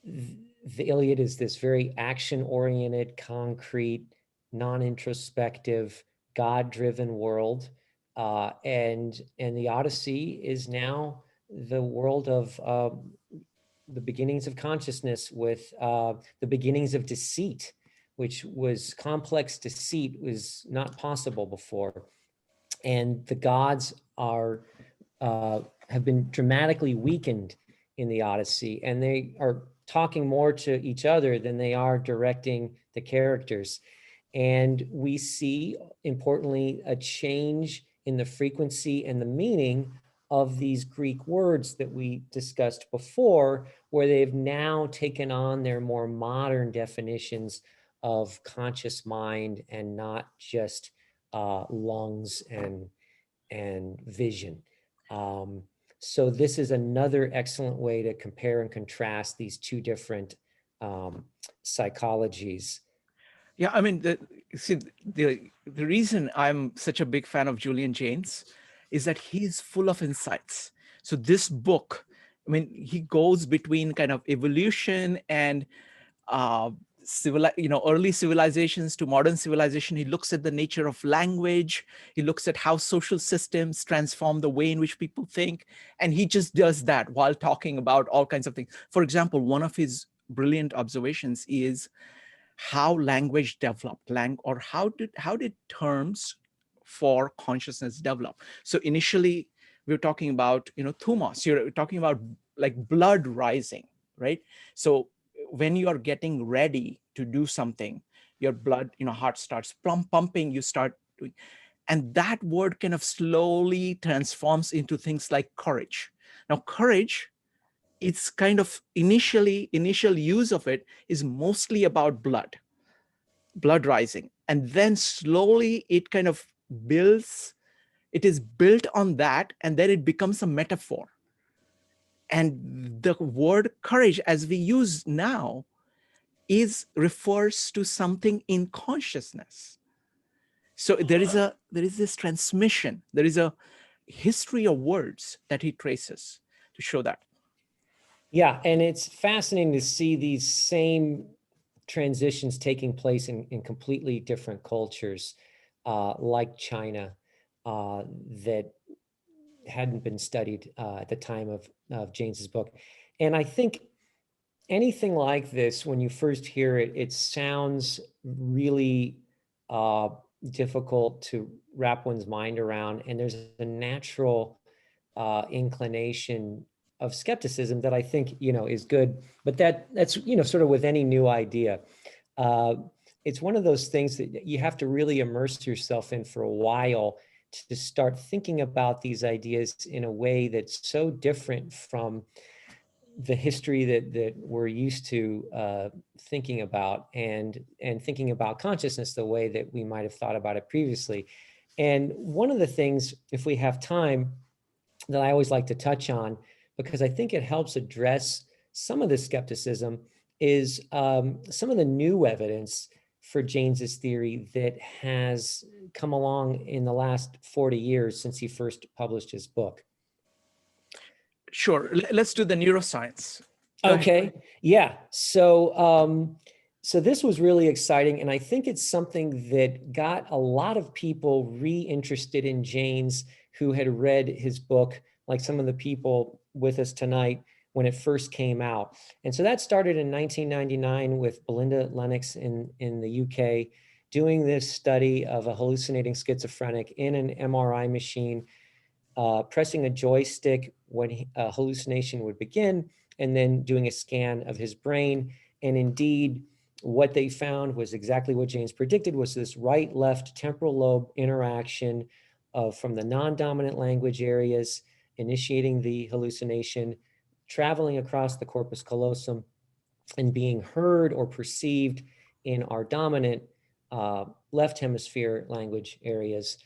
the Iliad is this very action-oriented, concrete, non-introspective, God-driven world, and the Odyssey is now the world of the beginnings of consciousness, with the beginnings of deceit, which was complex deceit was not possible before. And the gods are have been dramatically weakened in the Odyssey, and they are talking more to each other than they are directing the characters. And we see, importantly, a change in the frequency and the meaning of these Greek words that we discussed before, where they've now taken on their more modern definitions of conscious mind and not just lungs and vision. So this is another excellent way to compare and contrast these two different psychologies. Yeah, I mean, the reason I'm such a big fan of Julian Jaynes is that he's full of insights. So this book, I mean, he goes between kind of evolution and early civilizations to modern civilization. He looks at the nature of language. He looks at how social systems transform the way in which people think, and he just does that while talking about all kinds of things. For example, one of his brilliant observations is how language developed, or how did terms for consciousness develop. So initially we were talking about, thumos, you're talking about like blood rising, right? So when you are getting ready to do something, your blood, heart starts pumping, you start doing, and that word kind of slowly transforms into things like courage. Now courage, it's kind of initial use of it is mostly about blood rising, and then slowly it kind of it is built on that, and then it becomes a metaphor. And the word courage as we use now refers to something in consciousness. So there is this transmission, there is a history of words that he traces to show that. Yeah, and it's fascinating to see these same transitions taking place in completely different cultures, like China, that hadn't been studied at the time of Jaynes's book. And I think anything like this, when you first hear it, it sounds really difficult to wrap one's mind around. And there's a natural inclination of skepticism that I think, is good, but that's, sort of with any new idea. It's one of those things that you have to really immerse yourself in for a while to start thinking about these ideas in a way that's so different from the history that we're used to thinking about, and thinking about consciousness the way that we might have thought about it previously. And one of the things, if we have time, that I always like to touch on, because I think it helps address some of the skepticism, is some of the new evidence for Jaynes's theory that has come along in the last 40 years since he first published his book. Sure, let's do the neuroscience. Okay, yeah. So this was really exciting, and I think it's something that got a lot of people re-interested in Jaynes who had read his book, like some of the people with us tonight, when it first came out. And so that started in 1999 with Belinda Lennox in the UK, doing this study of a hallucinating schizophrenic in an MRI machine, pressing a joystick when a hallucination would begin, and then doing a scan of his brain. And indeed, what they found was exactly what Jaynes predicted, was this right-left temporal lobe interaction from the non-dominant language areas, initiating the hallucination, traveling across the corpus callosum, and being heard or perceived in our dominant left hemisphere language areas.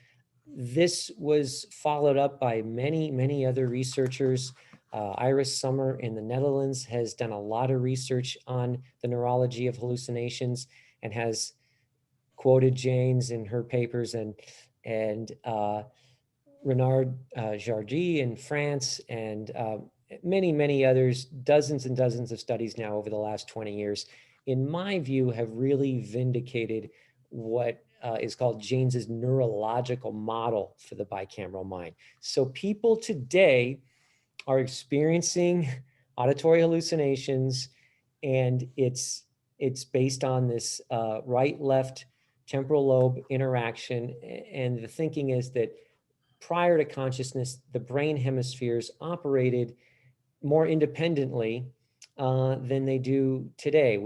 This was followed up by many, many other researchers. Iris Sommer in the Netherlands has done a lot of research on the neurology of hallucinations and has quoted Jaynes in her papers, and Renard Jardy in France, and many, many others, dozens and dozens of studies now over the last 20 years, in my view, have really vindicated what is called Jaynes's neurological model for the bicameral mind. So people today are experiencing auditory hallucinations, and it's based on this right-left temporal lobe interaction. And the thinking is that prior to consciousness, the brain hemispheres operated more independently than they do today.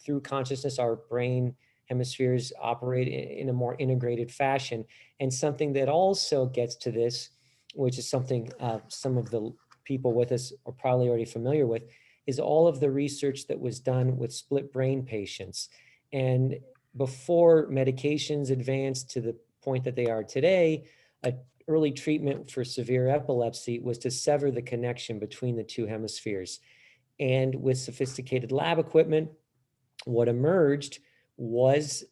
Through consciousness, our brain hemispheres operate in a more integrated fashion. And something that also gets to this, which is something some of the people with us are probably already familiar with, is all of the research that was done with split brain patients. And before medications advanced to the point that they are today, an early treatment for severe epilepsy was to sever the connection between the two hemispheres. And with sophisticated lab equipment, what emerged was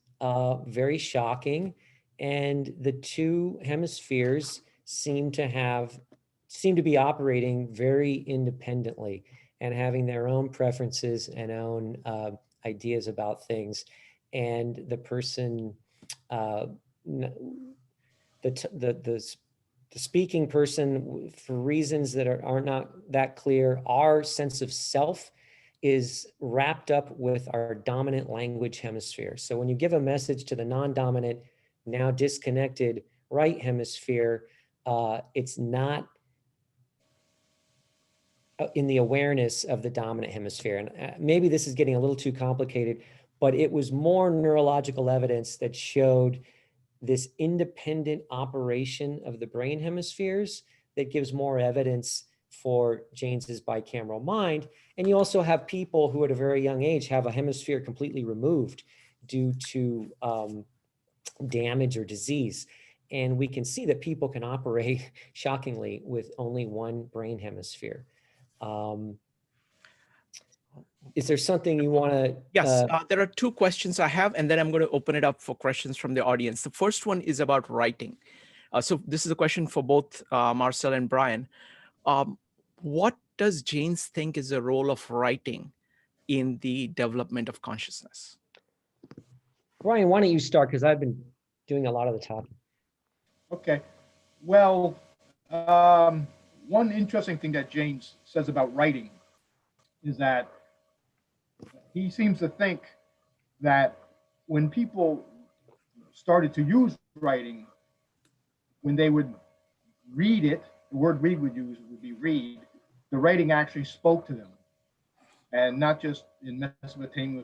very shocking. And the two hemispheres seem to be operating very independently and having their own preferences and own ideas about things. And the person, the speaking person, for reasons that are not that clear, our sense of self is wrapped up with our dominant language hemisphere. So when you give a message to the non-dominant, now disconnected right hemisphere, it's not in the awareness of the dominant hemisphere. And maybe this is getting a little too complicated, but it was more neurological evidence that showed this independent operation of the brain hemispheres that gives more evidence for Jaynes's bicameral mind. And you also have people who at a very young age have a hemisphere completely removed due to damage or disease. And we can see that people can operate shockingly with only one brain hemisphere. Is there something you want to? Yes, there are two questions I have, and then I'm going to open it up for questions from the audience. The first one is about writing. So this is a question for both Marcel and Brian. What does Jaynes think is the role of writing in the development of consciousness? Brian, why don't you start? Because I've been doing a lot of the talking. Okay. Well, one interesting thing that Jaynes says about writing is that he seems to think that when people started to use writing, when they would read it, the word read would be read, the writing actually spoke to them. And not just in Mesopotamian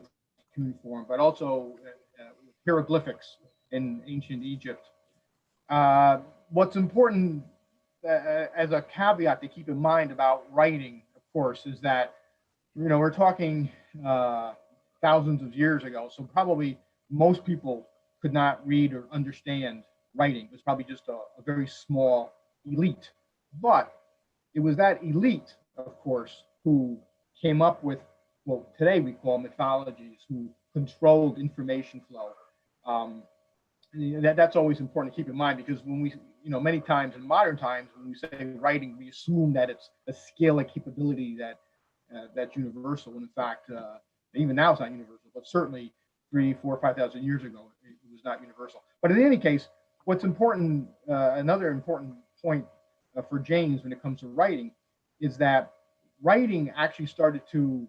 cuneiform, but also hieroglyphics in ancient Egypt. What's important as a caveat to keep in mind about writing, of course, is that, we're talking thousands of years ago. So probably most people could not read or understand writing. It was probably just a very small elite. But it was that elite, of course, who came up with what today we call mythologies, who controlled information flow. That's always important to keep in mind, because when we, many times in modern times, when we say writing, we assume that it's a skill, a capability that's universal. And in fact, even now it's not universal, but certainly 3, 4, 5,000 years ago, it was not universal. But in any case, what's important, another important point for Jaynes when it comes to writing, is that writing actually started to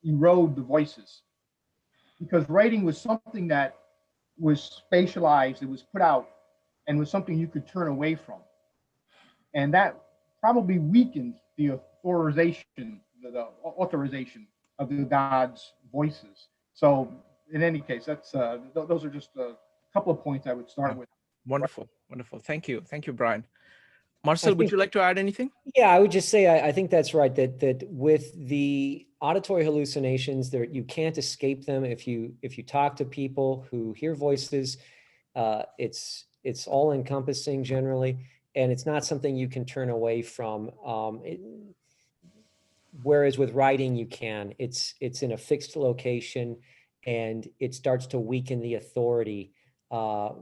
erode the voices, because writing was something that was spatialized, it was put out, and was something you could turn away from. And that probably weakened the authorization of the gods' voices. So in any case, that's those are just a couple of points I would start with. Wonderful, wonderful. Thank you, Brian. Marcel, would you like to add anything? Yeah, I would just say I think that's right. That with the auditory hallucinations, there you can't escape them. If you talk to people who hear voices, it's all encompassing generally, and it's not something you can turn away from. Whereas with writing, you can. It's in a fixed location, and it starts to weaken the authority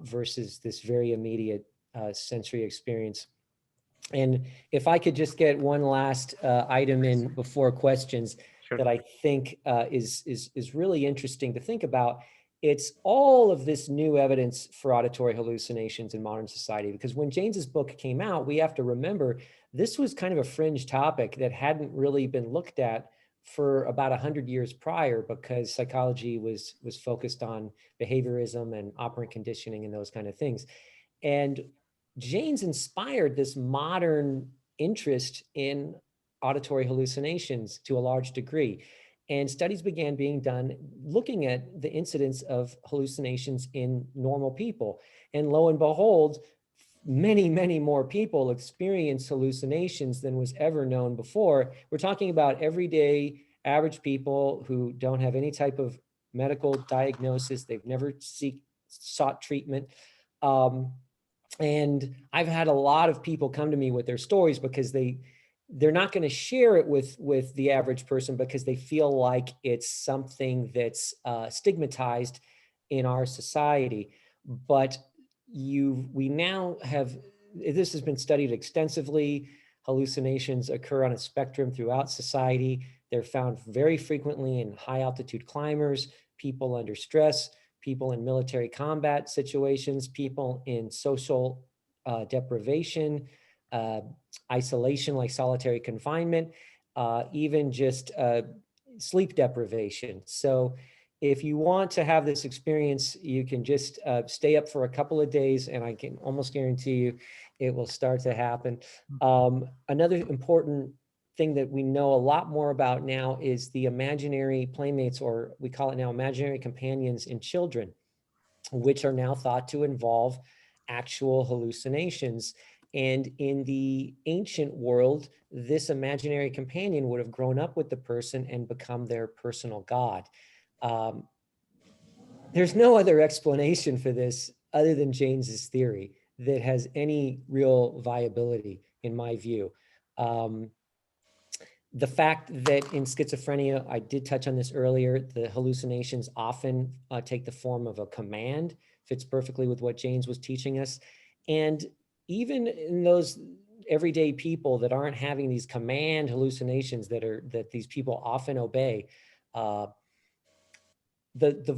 versus this very immediate sensory experience. And if I could just get one last item in before questions. Sure. That I think is really interesting to think about. It's all of this new evidence for auditory hallucinations in modern society, because when Jaynes's book came out, we have to remember this was kind of a fringe topic that hadn't really been looked at for about 100 years prior, because psychology was focused on behaviorism and operant conditioning and those kind of things. And Jaynes inspired this modern interest in auditory hallucinations to a large degree. And studies began being done looking at the incidence of hallucinations in normal people. And lo and behold, many, many more people experience hallucinations than was ever known before. We're talking about everyday average people who don't have any type of medical diagnosis. They've never sought treatment. And I've had a lot of people come to me with their stories because they're not going to share it with the average person because they feel like it's something that's stigmatized in our society. But we now have, this has been studied extensively. Hallucinations occur on a spectrum throughout society. They're found very frequently in high altitude climbers, people under stress, people in military combat situations, people in social deprivation, isolation like solitary confinement, even just sleep deprivation. So if you want to have this experience, you can just stay up for a couple of days and I can almost guarantee you it will start to happen. Another important thing that we know a lot more about now is the imaginary playmates, or we call it now imaginary companions in children, which are now thought to involve actual hallucinations. And in the ancient world, this imaginary companion would have grown up with the person and become their personal god. There's no other explanation for this other than Jaynes's theory that has any real viability, in my view. The fact that in schizophrenia, I did touch on this earlier, the hallucinations often take the form of a command, fits perfectly with what Jaynes was teaching us. And even in those everyday people that aren't having these command hallucinations that these people often obey, the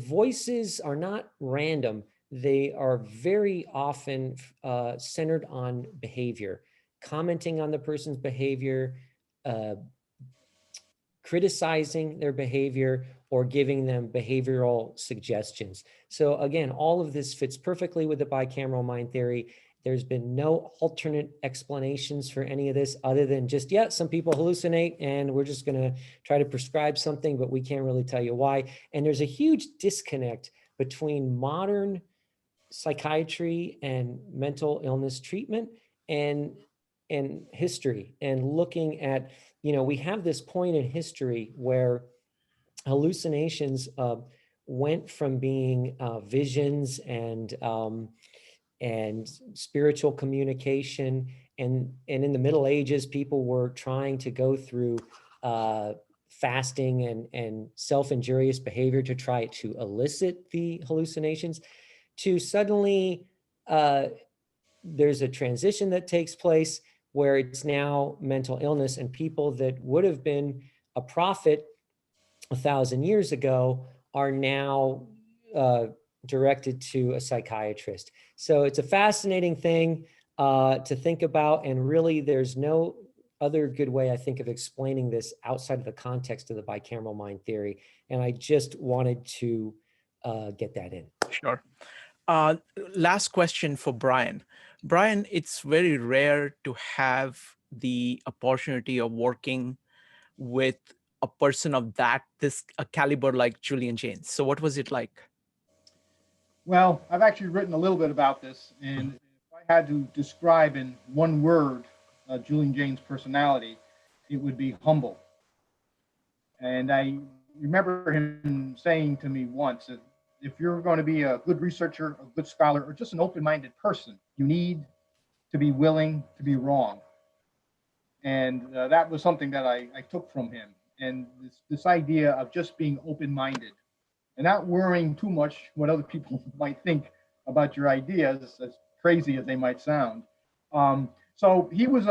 voices are not random. They are very often centered on behavior, commenting on the person's behavior, criticizing their behavior, or giving them behavioral suggestions. So again, all of this fits perfectly with the bicameral mind theory. There's been no alternate explanations for any of this other than just, yeah, some people hallucinate and we're just going to try to prescribe something, but we can't really tell you why. And there's a huge disconnect between modern psychiatry and mental illness treatment and history, and looking at, we have this point in history where hallucinations went from being visions and spiritual communication, and in the Middle Ages, people were trying to go through fasting and self-injurious behavior to try to elicit the hallucinations, to suddenly there's a transition that takes place where it's now mental illness, and people that would have been a prophet 1,000 years ago are now directed to a psychiatrist. So it's a fascinating thing to think about, and really there's no other good way, I think, of explaining this outside of the context of the bicameral mind theory. And I just wanted to get that in. Sure. Last question for Brian. Brian, it's very rare to have the opportunity of working with a person of this caliber like Julian Jaynes. So what was it like? Well, I've actually written a little bit about this, and if I had to describe in one word Julian Jaynes' personality, it would be humble. And I remember him saying to me once that if you're going to be a good researcher, a good scholar, or just an open-minded person, you need to be willing to be wrong. And that was something that I took from him. And this idea of just being open-minded and not worrying too much what other people might think about your ideas, as crazy as they might sound. So he was,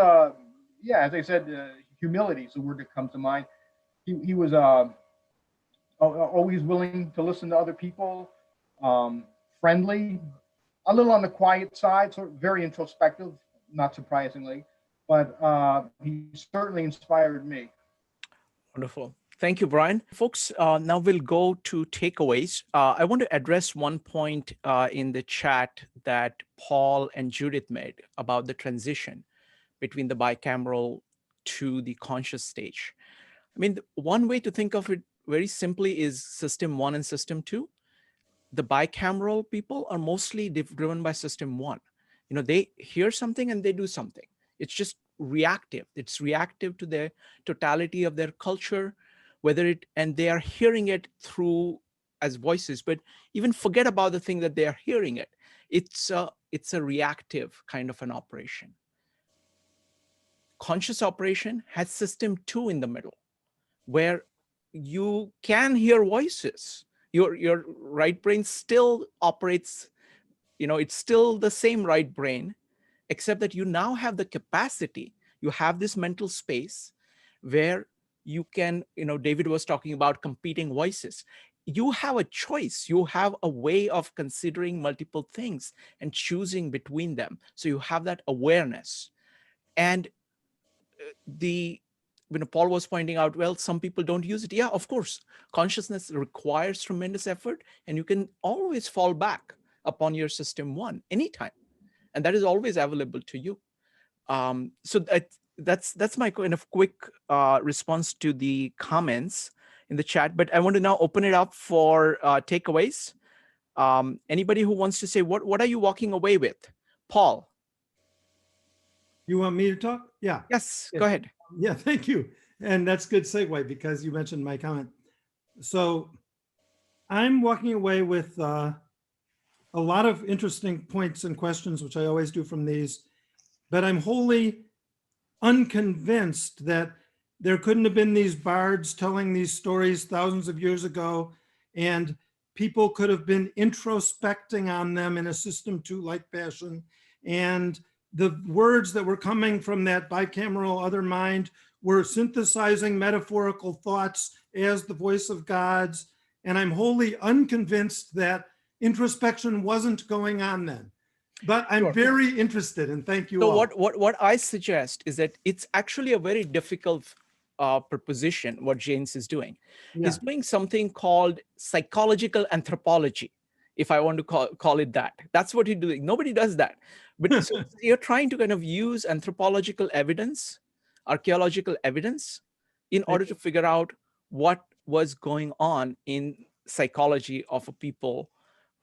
yeah, as I said, humility is the word that comes to mind. He was always willing to listen to other people, friendly, a little on the quiet side, so very introspective, not surprisingly, but he certainly inspired me. Wonderful. Thank you, Brian. Folks, now we'll go to takeaways. I want to address one point in the chat that Paul and Judith made about the transition between the bicameral to the conscious stage. I mean, one way to think of it very simply is system one and system two. The bicameral people are mostly driven by system one. You know, they hear something and they do something. It's just reactive. It's reactive to the totality of their culture, and they are hearing it through as voices, but even forget about the thing that they are hearing it. It's a reactive kind of an operation. Conscious operation has system two in the middle, where you can hear voices. Your right brain still operates, it's still the same right brain, except that you now have the capacity, you have this mental space where you can, David was talking about competing voices. You have a choice, you have a way of considering multiple things and choosing between them. So you have that awareness. And Paul was pointing out, well, some people don't use it. Yeah, of course, consciousness requires tremendous effort, and you can always fall back upon your system one anytime, and that is always available to you. So that's my kind of quick response to the comments in the chat. But I want to now open it up for takeaways. Anybody who wants to say, what are you walking away with? Paul. You want me to talk? Yeah. Yes, go ahead. Yeah, thank you. And that's good segue because you mentioned my comment. So I'm walking away with a lot of interesting points and questions, which I always do from these, but I'm wholly unconvinced that there couldn't have been these bards telling these stories thousands of years ago, and people could have been introspecting on them in a system two-like fashion. And the words that were coming from that bicameral other mind were synthesizing metaphorical thoughts as the voice of gods. And I'm wholly unconvinced that introspection wasn't going on then. But I'm very interested, and thank you all. What I suggest is that it's actually a very difficult proposition, what Jaynes is doing. Yeah. He's doing something called psychological anthropology, if I want to call it that. That's what he's doing. Nobody does that. But so you're trying to kind of use anthropological evidence, archaeological evidence, in order to figure out what was going on in psychology of a people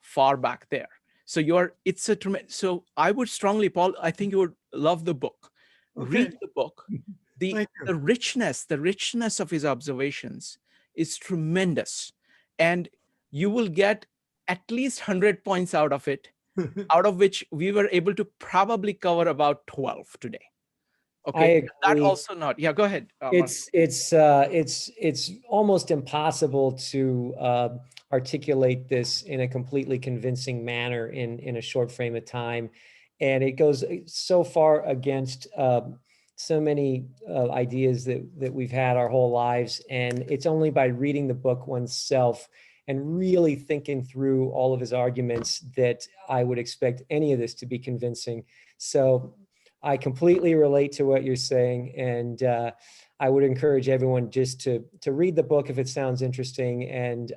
far back there. So so I would strongly, Paul, I think you would love the book. Okay. Read the book. The richness of his observations is tremendous. And you will get at least 100 points out of it, out of which we were able to probably cover about 12 today. Okay, that also not. Yeah, go ahead. It's almost impossible to articulate this in a completely convincing manner in a short frame of time, and it goes so far against so many ideas that we've had our whole lives. And it's only by reading the book oneself and really thinking through all of his arguments that I would expect any of this to be convincing. So I completely relate to what you're saying, and I would encourage everyone just to read the book if it sounds interesting, and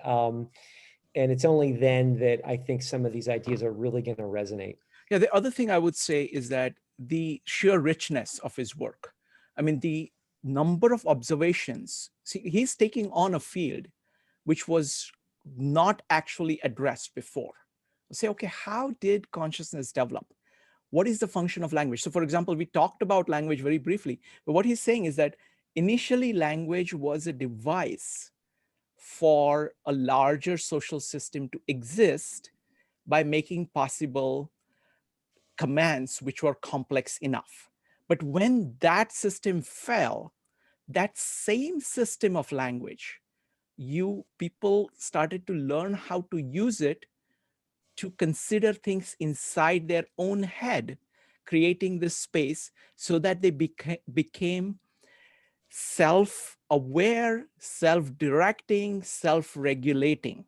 it's only then that I think some of these ideas are really going to resonate. Yeah, the other thing I would say is that the sheer richness of his work. I mean, the number of observations. See, he's taking on a field which was not actually addressed before. Say, okay, how did consciousness develop? What is the function of language? So for example, we talked about language very briefly, but what he's saying is that initially language was a device for a larger social system to exist by making possible commands which were complex enough. But when that system fell, that same system of language, people started to learn how to use it to consider things inside their own head, creating this space so that they became self-aware, self-directing, self-regulating.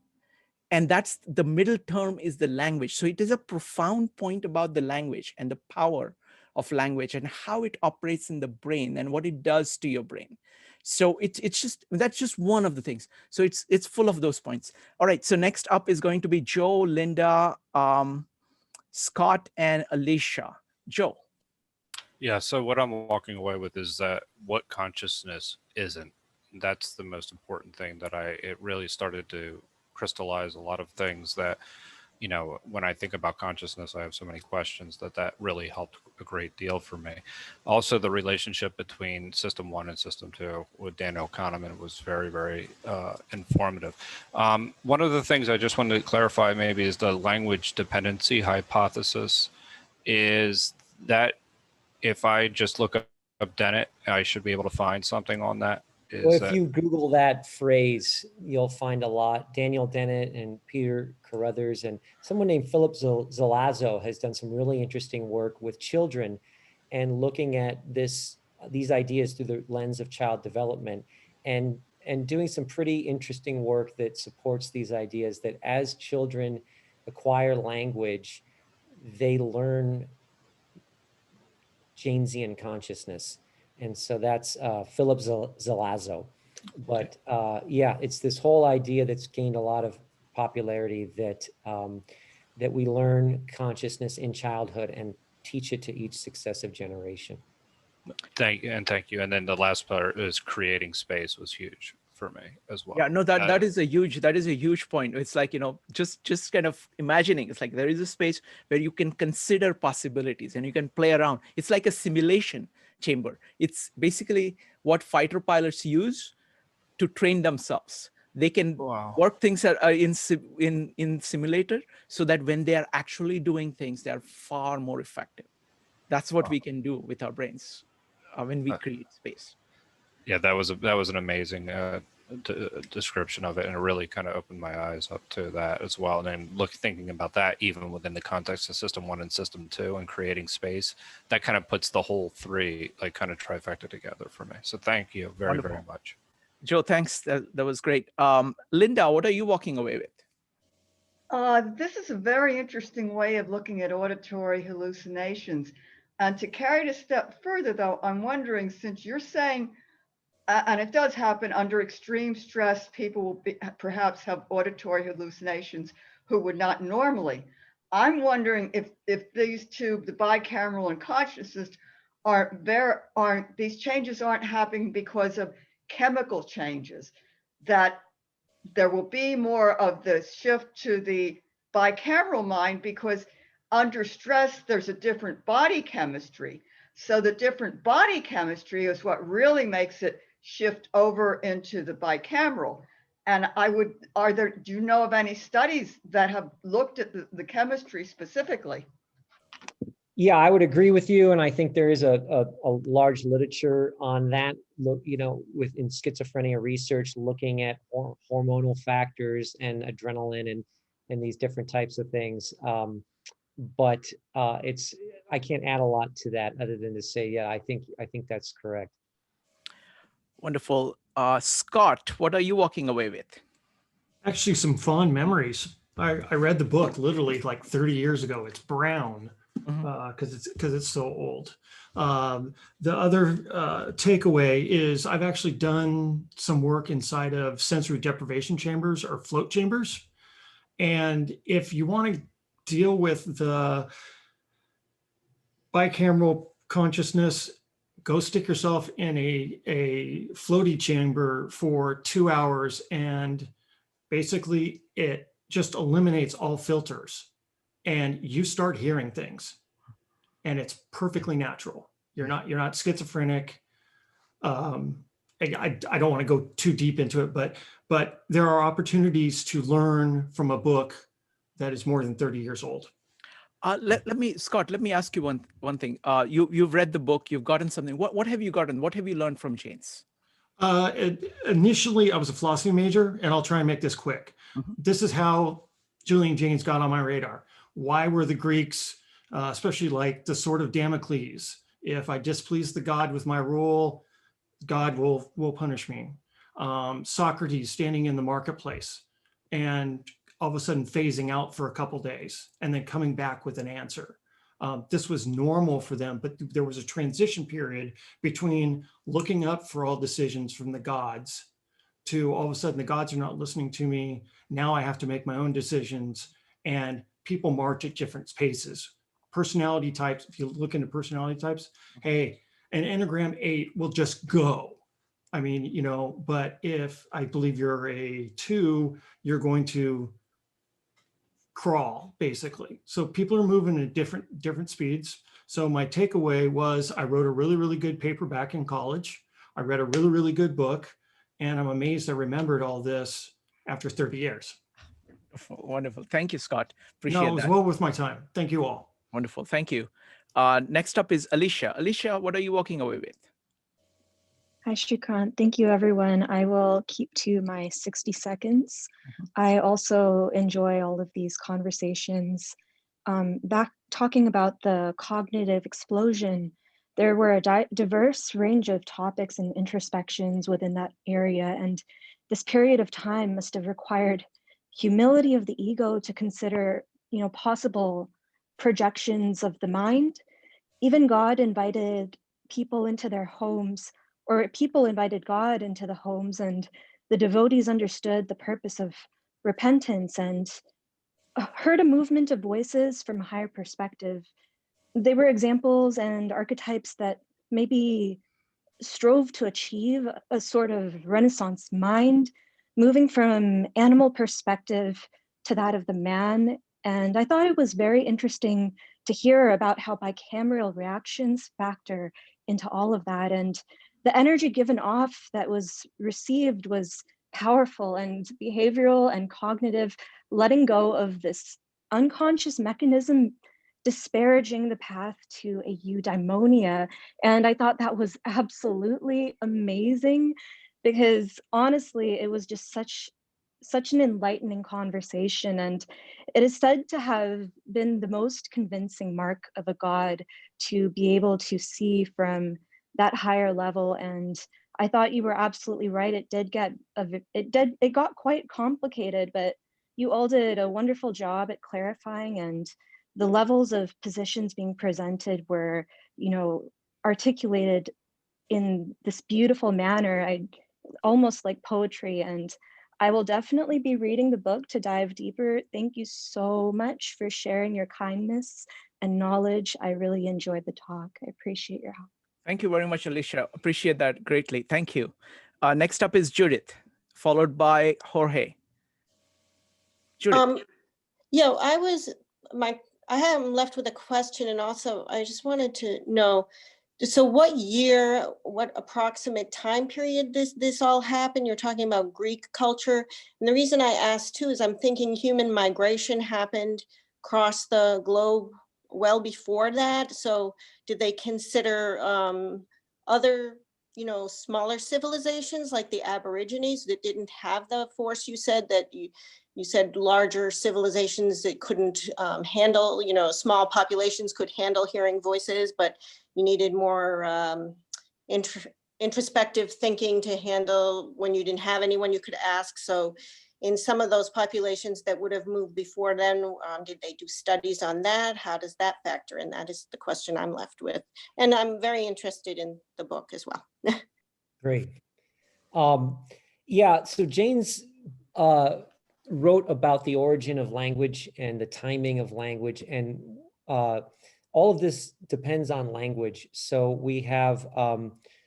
And that's the middle term is the language. So it is a profound point about the language and the power of language and how it operates in the brain and what it does to your brain. So it's just, that's just one of the things. So it's full of those points. All right, so next up is going to be Joe, Linda, Scott, and Alicia. Joe. Yeah, so what I'm walking away with is that what consciousness isn't. That's the most important thing that it really started to crystallize a lot of things that, you know, when I think about consciousness, I have so many questions that really helped a great deal for me. Also, the relationship between System 1 and System 2 with Daniel Kahneman was very, very informative. One of the things I just wanted to clarify maybe is the language dependency hypothesis, is that if I just look up Dennett, I should be able to find something on that. Well, if you Google that phrase, you'll find a lot. Daniel Dennett and Peter Carruthers and someone named Philip Zalazzo has done some really interesting work with children and looking at these ideas through the lens of child development and doing some pretty interesting work that supports these ideas that as children acquire language, they learn Jaynesian consciousness. And so that's Philip Zalazzo. But yeah, it's this whole idea that's gained a lot of popularity that that we learn consciousness in childhood and teach it to each successive generation. Thank you. And then the last part is creating space was huge for me as well. Yeah, no, that is a huge point. It's like, you know, just kind of imagining, it's like there is a space where you can consider possibilities and you can play around. It's like a simulation chamber. It's basically what fighter pilots use to train themselves. They can work things in simulator so that when they are actually doing things, they are far more effective. That's what we can do with our brains when we create space. Yeah, that was an amazing description of it, and it really kind of opened my eyes up to that as well. And then thinking about that even within the context of System 1 and System 2 and creating space, that kind of puts the whole three like kind of trifecta together for me. So thank you very, Wonderful. very much. Joe, thanks. That was great. Linda, what are you walking away with? This is a very interesting way of looking at auditory hallucinations. And to carry it a step further, though, I'm wondering, since you're saying, and it does happen under extreme stress, people will perhaps have auditory hallucinations who would not normally. I'm wondering if these two, the bicameral and consciousness, these changes aren't happening because of chemical changes, that there will be more of the shift to the bicameral mind because under stress, there's a different body chemistry. So the different body chemistry is what really makes it shift over into the bicameral. And do you know of any studies that have looked at the chemistry specifically? Yeah, I would agree with you. And I think there is a large literature on that, you know, within schizophrenia research, looking at hormonal factors and adrenaline and these different types of things. But I can't add a lot to that other than to say, yeah, I think that's correct. Wonderful. Scott, what are you walking away with? Actually, some fond memories. I read the book literally like 30 years ago. It's brown because it's so old. The other takeaway is I've actually done some work inside of sensory deprivation chambers or float chambers. And if you want to deal with the bicameral consciousness, go stick yourself in a floaty chamber for 2 hours, and basically it just eliminates all filters and you start hearing things, and it's perfectly natural. You're not schizophrenic. I don't want to go too deep into it, but there are opportunities to learn from a book that is more than 30 years old. Scott, let me ask you one thing. You've read the book, you've gotten something. What have you gotten? What have you learned from Jaynes? Initially, I was a philosophy major, and I'll try and make this quick. This is how Julian Jaynes got on my radar. Why were the Greeks, especially like the sword of Damocles? If I displease the god with my rule, God will punish me. Socrates standing in the marketplace and all of a sudden phasing out for a couple days and then coming back with an answer. This was normal for them, but there was a transition period between looking up for all decisions from the gods to all of a sudden the gods are not listening to me. Now I have to make my own decisions, and people march at different paces. Personality types, if you look into personality types, hey, an Enneagram 8 will just go. I mean, you know, but if I believe you're a 2, you're going to crawl, basically. So people are moving at different speeds. So my takeaway was I wrote a really, really good paper back in college. I read a really, really good book, and I'm amazed I remembered all this after 30 years. Wonderful. Thank you, Scott. Appreciate No, it was that. well worth my time. Thank you all. Wonderful. Thank you. Next up is Alicia. Alicia, what are you walking away with? Hi, Shrikant. Thank you, everyone. I will keep to my 60 seconds. I also enjoy all of these conversations. Back talking about the cognitive explosion, there were a diverse range of topics and introspections within that area. And this period of time must have required humility of the ego to consider, you know, possible projections of the mind. Even God invited people into their homes, or people invited God into the homes, and the devotees understood the purpose of repentance and heard a movement of voices from a higher perspective. They were examples and archetypes that maybe strove to achieve a sort of Renaissance mind, moving from animal perspective to that of the man. And I thought it was very interesting to hear about how bicameral reactions factor into all of that. And the energy given off that was received was powerful, and behavioral and cognitive, letting go of this unconscious mechanism disparaging the path to a eudaimonia. And I thought that was absolutely amazing, because honestly, it was just such an enlightening conversation. And it is said to have been the most convincing mark of a god, to be able to see from that higher level. And I thought you were absolutely right. It got quite complicated, but you all did a wonderful job at clarifying, and the levels of positions being presented were, you know, articulated in this beautiful manner. I almost like poetry, and I will definitely be reading the book to dive deeper. Thank you so much for sharing your kindness and knowledge. I really enjoyed the talk. I appreciate your help. Thank you very much, Alicia. Appreciate that greatly. Thank you. Next up is Judith, followed by Jorge. Judith. Yeah, I am left with a question, and also I just wanted to know, so what year, what approximate time period this all happened? You're talking about Greek culture. And the reason I asked too is I'm thinking human migration happened across the globe well before that. So did they consider other, you know, smaller civilizations like the Aborigines that didn't have the force? You said that you said larger civilizations that couldn't handle, you know, small populations could handle hearing voices, but you needed more introspective thinking to handle when you didn't have anyone you could ask. So in some of those populations that would have moved before then, did they do studies on that? How does that factor in? That is the question I'm left with. And I'm very interested in the book as well. Great. Yeah, so Jaynes wrote about the origin of language and the timing of language, and all of this depends on language. So we have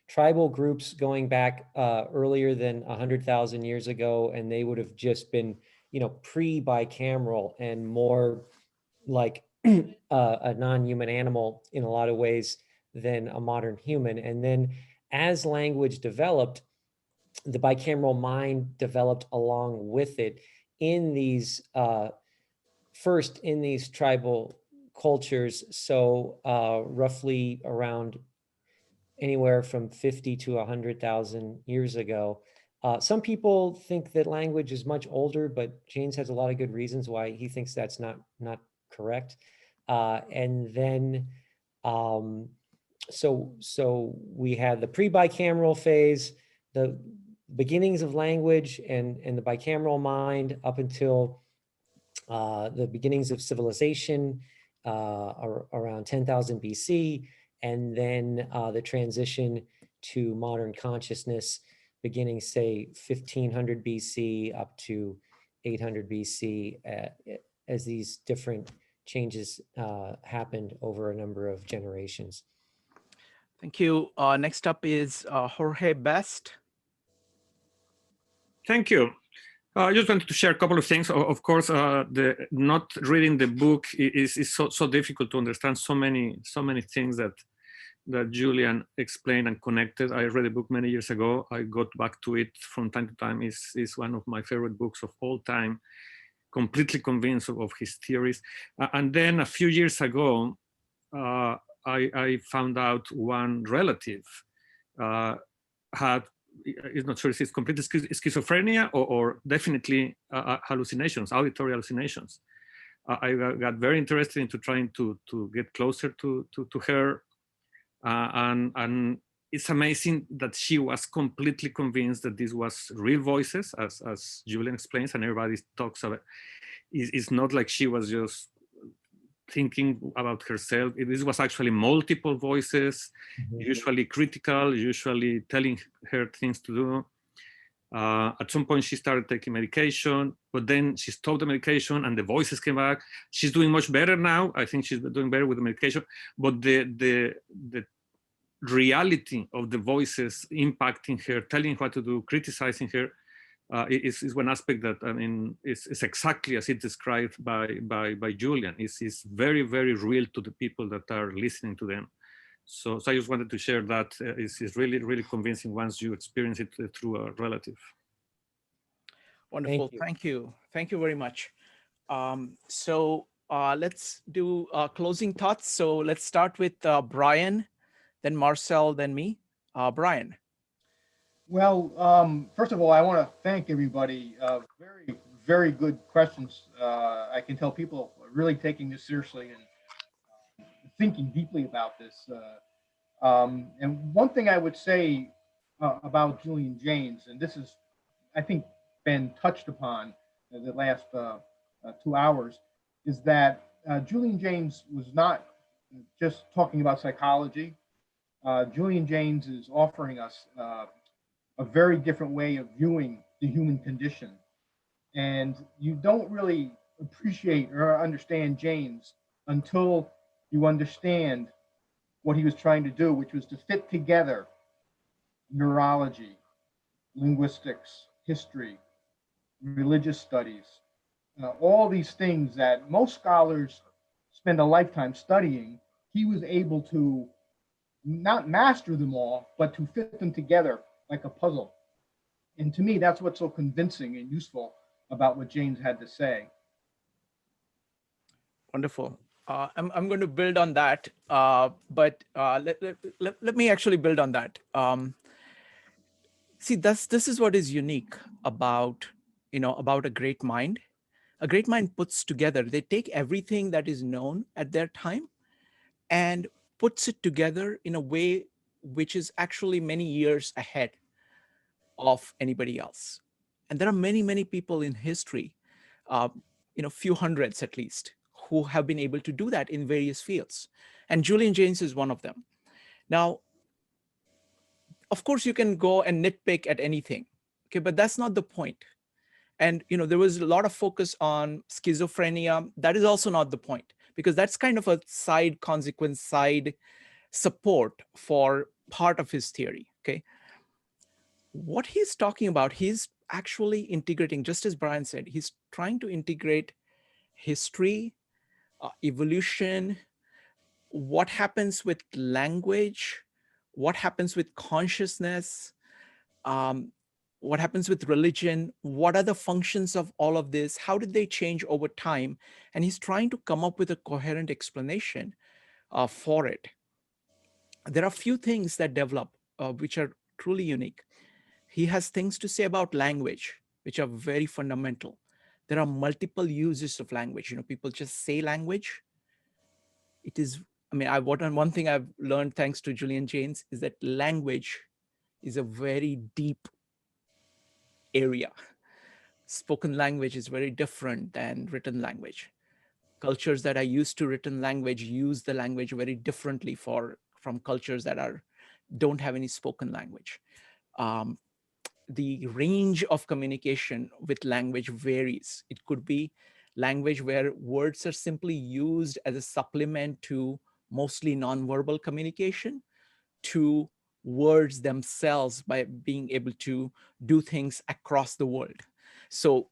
tribal groups going back earlier than 100,000 years ago, and they would have just been, you know, pre-bicameral and more like a non-human animal in a lot of ways than a modern human. And then as language developed, the bicameral mind developed along with it in these first in these tribal cultures. So roughly around anywhere from 50 to 100,000 years ago. Some people think that language is much older, but Jaynes has a lot of good reasons why he thinks that's not correct. And then so we had the pre-bicameral phase, the beginnings of language and the bicameral mind up until the beginnings of civilization around 10,000 BC, and then the transition to modern consciousness beginning, say, 1500 BC up to 800 BC, as these different changes happened over a number of generations. Thank you. Next up is Jorge Best. Thank you. I just wanted to share a couple of things. Of course, not reading the book is so difficult to understand so many things that Julian explained and connected. I read a book many years ago. I got back to it from time to time. It's one of my favorite books of all time. Completely convinced of his theories. And then a few years ago, I found out one relative had, is not sure if it's complete schizophrenia or definitely hallucinations, auditory hallucinations. I got very interested into trying to get closer to her. And it's amazing that she was completely convinced that this was real voices, as Julian explains, and everybody talks about. It's not like she was just thinking about herself. This was actually multiple voices, usually critical, usually telling her things to do. At some point she started taking medication, but then she stopped the medication and the voices came back. She's doing much better now. I think she's doing better with the medication, but the reality of the voices impacting her, telling her what to do, criticizing her, is one aspect that, I mean, is exactly as it described by Julian. It's very, very real to the people that are listening to them. So I just wanted to share that. It's really, really convincing once you experience it through a relative. Wonderful. Thank you. Thank you very much. So let's do closing thoughts. So let's start with Brian, then Marcel, then me. Brian. Well, first of all, I want to thank everybody. Very, very good questions. I can tell people are really taking this seriously and thinking deeply about this. And one thing I would say about Julian Jaynes, and this is, I think, been touched upon in the last 2 hours, is that Julian Jaynes was not just talking about psychology. Julian Jaynes is offering us a very different way of viewing the human condition. And you don't really appreciate or understand Jaynes until you understand what he was trying to do, which was to fit together neurology, linguistics, history, religious studies, all these things that most scholars spend a lifetime studying. He was able to not master them all, but to fit them together like a puzzle. And to me, that's what's so convincing and useful about what Jaynes had to say. Wonderful. I'm going to build on that, but let me actually build on that. See, this is what is unique about, about a great mind. A great mind puts together, they take everything that is known at their time and puts it together in a way which is actually many years ahead of anybody else. And there are many, many people in history, few hundreds at least, who have been able to do that in various fields. And Julian Jaynes is one of them. Now, of course, you can go and nitpick at anything, okay, but that's not the point. And there was a lot of focus on schizophrenia. That is also not the point, because that's kind of a side consequence, side support for part of his theory, okay? What he's talking about, he's actually integrating, just as Brian said, he's trying to integrate history, evolution, what happens with language, what happens with consciousness, what happens with religion, what are the functions of all of this, how did they change over time? And he's trying to come up with a coherent explanation for it. There are few things that develop which are truly unique. He has things to say about language, which are very fundamental. There are multiple uses of language. People just say language. It is, one thing I've learned thanks to Julian Jaynes is that language is a very deep area. Spoken language is very different than written language. Cultures that are used to written language use the language very differently from cultures that don't have any spoken language. The range of communication with language varies. It could be language where words are simply used as a supplement to mostly nonverbal communication, to words themselves by being able to do things across the world. So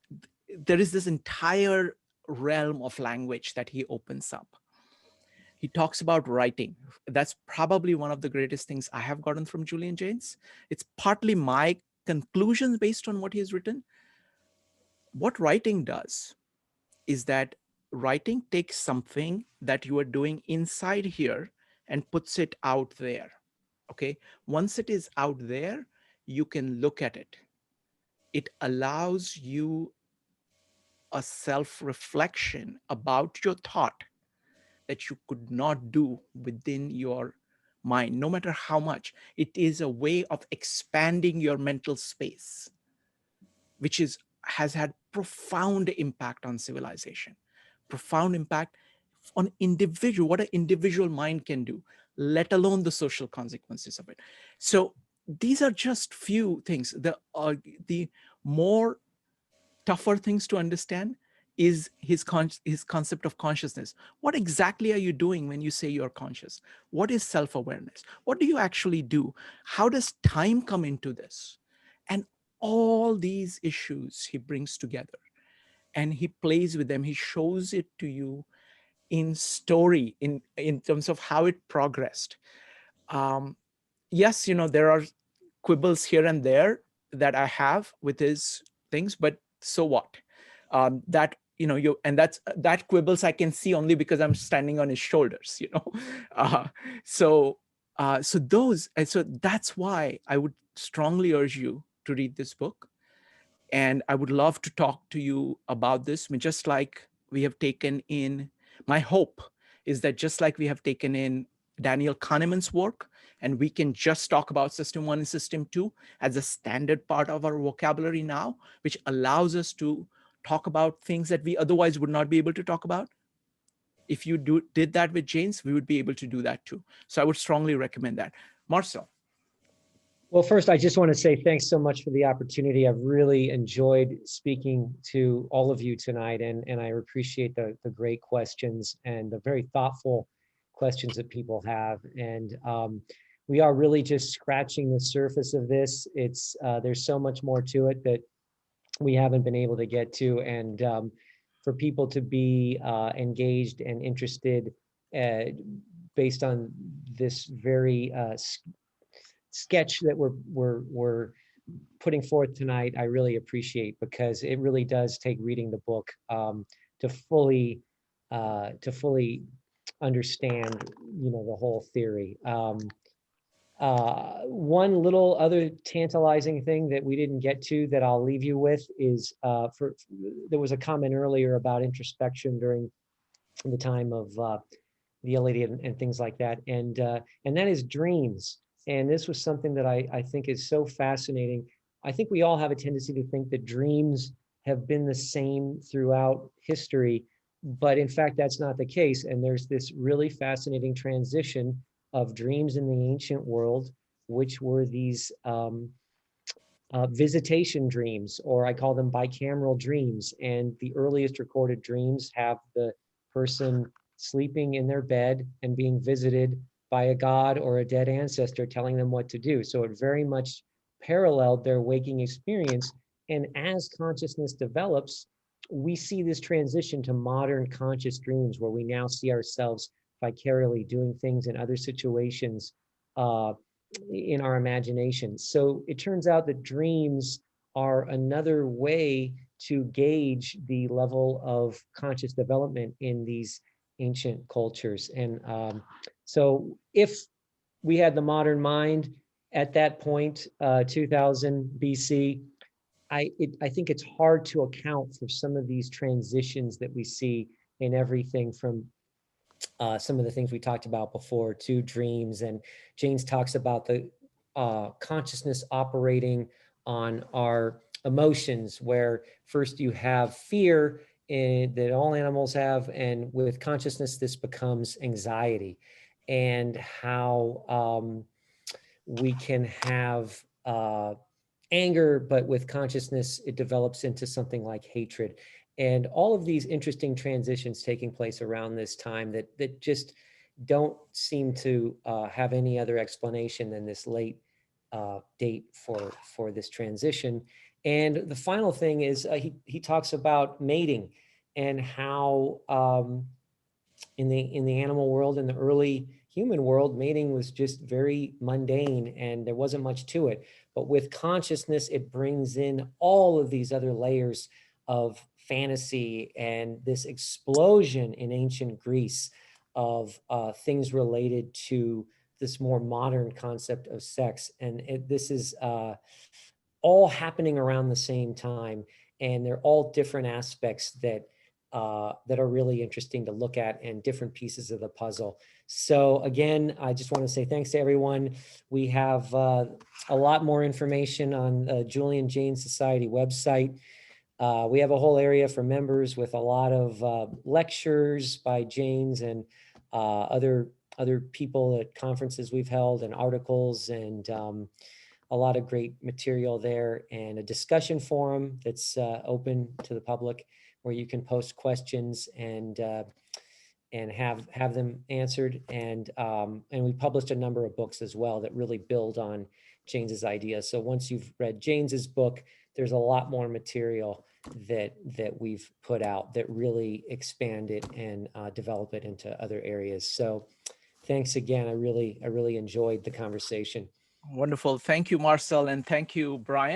there is this entire realm of language that he opens up. He talks about writing. That's probably one of the greatest things I have gotten from Julian Jaynes. It's partly my conclusions based on what he's written. What writing does is that writing takes something that you are doing inside here and puts it out there. Okay. Once it is out there, you can look at it. It allows you a self-reflection about your thought that you could not do within your mind, no matter how much. It is a way of expanding your mental space, which has had profound impact on civilization, profound impact on individual, what an individual mind can do, let alone the social consequences of it. So these are just few things. The more tougher things to understand is his concept of consciousness. What exactly are you doing when you say you're conscious? What is self-awareness? What do you actually do? How does time come into this? And all these issues he brings together and he plays with them. He shows it to you in story, in terms of how it progressed. Yes, there are quibbles here and there that I have with his things, but so what? That that quibbles I can see only because I'm standing on his shoulders. So that's why I would strongly urge you to read this book, and I would love to talk to you about this. I mean, just like we have taken in, my hope is that just like we have taken in Daniel Kahneman's work, and we can just talk about system 1 and system 2 as a standard part of our vocabulary now, which allows us to talk about things that we otherwise would not be able to talk about. If you did that with Jaynes, we would be able to do that too. So I would strongly recommend that. Marcel. Well, first, I just want to say thanks so much for the opportunity. I've really enjoyed speaking to all of you tonight, and I appreciate the great questions and the very thoughtful questions that people have. And we are really just scratching the surface of this. There's so much more to it that we haven't been able to get to. And for people to be engaged and interested based on this very sketch that we're putting forth tonight, I really appreciate, because it really does take reading the book to fully understand, the whole theory. One little other tantalizing thing that we didn't get to that I'll leave you with is there was a comment earlier about introspection during the time of the Iliad and things like that, and that is dreams. And this was something that I think is so fascinating. I think we all have a tendency to think that dreams have been the same throughout history, but in fact, that's not the case. And there's this really fascinating transition of dreams in the ancient world, which were these visitation dreams, or I call them bicameral dreams. And the earliest recorded dreams have the person sleeping in their bed and being visited by a god or a dead ancestor telling them what to do. So it very much paralleled their waking experience. And as consciousness develops, we see this transition to modern conscious dreams, where we now see ourselves vicariously doing things in other situations in our imagination. So it turns out that dreams are another way to gauge the level of conscious development in these ancient cultures. And so if we had the modern mind at that point, 2000 BC, I think it's hard to account for some of these transitions that we see in everything from some of the things we talked about before to dreams. And Jaynes talks about the consciousness operating on our emotions, where first you have fear that all animals have, and with consciousness, this becomes anxiety, and how we can have anger, but with consciousness, it develops into something like hatred. And all of these interesting transitions taking place around this time that just don't seem to have any other explanation than this late date for this transition. And the final thing is he talks about mating and how in the animal world, in the early human world, mating was just very mundane and there wasn't much to it. But with consciousness, it brings in all of these other layers of fantasy and this explosion in ancient Greece of things related to this more modern concept of sex. And this is all happening around the same time. And they're all different aspects that are really interesting to look at, and different pieces of the puzzle. So again, I just want to say thanks to everyone. We have a lot more information on the Julian Jaynes Society website. We have a whole area for members with a lot of lectures by Jaynes and other people at conferences we've held, and articles, and a lot of great material there, and a discussion forum that's open to the public, where you can post questions and have them answered. And we published a number of books as well that really build on Jaynes's ideas. So once you've read Jaynes's book, there's a lot more material that we've put out that really expand it and develop it into other areas. So thanks again. I really enjoyed the conversation. Wonderful. Thank you, Marcel, and thank you, Brian.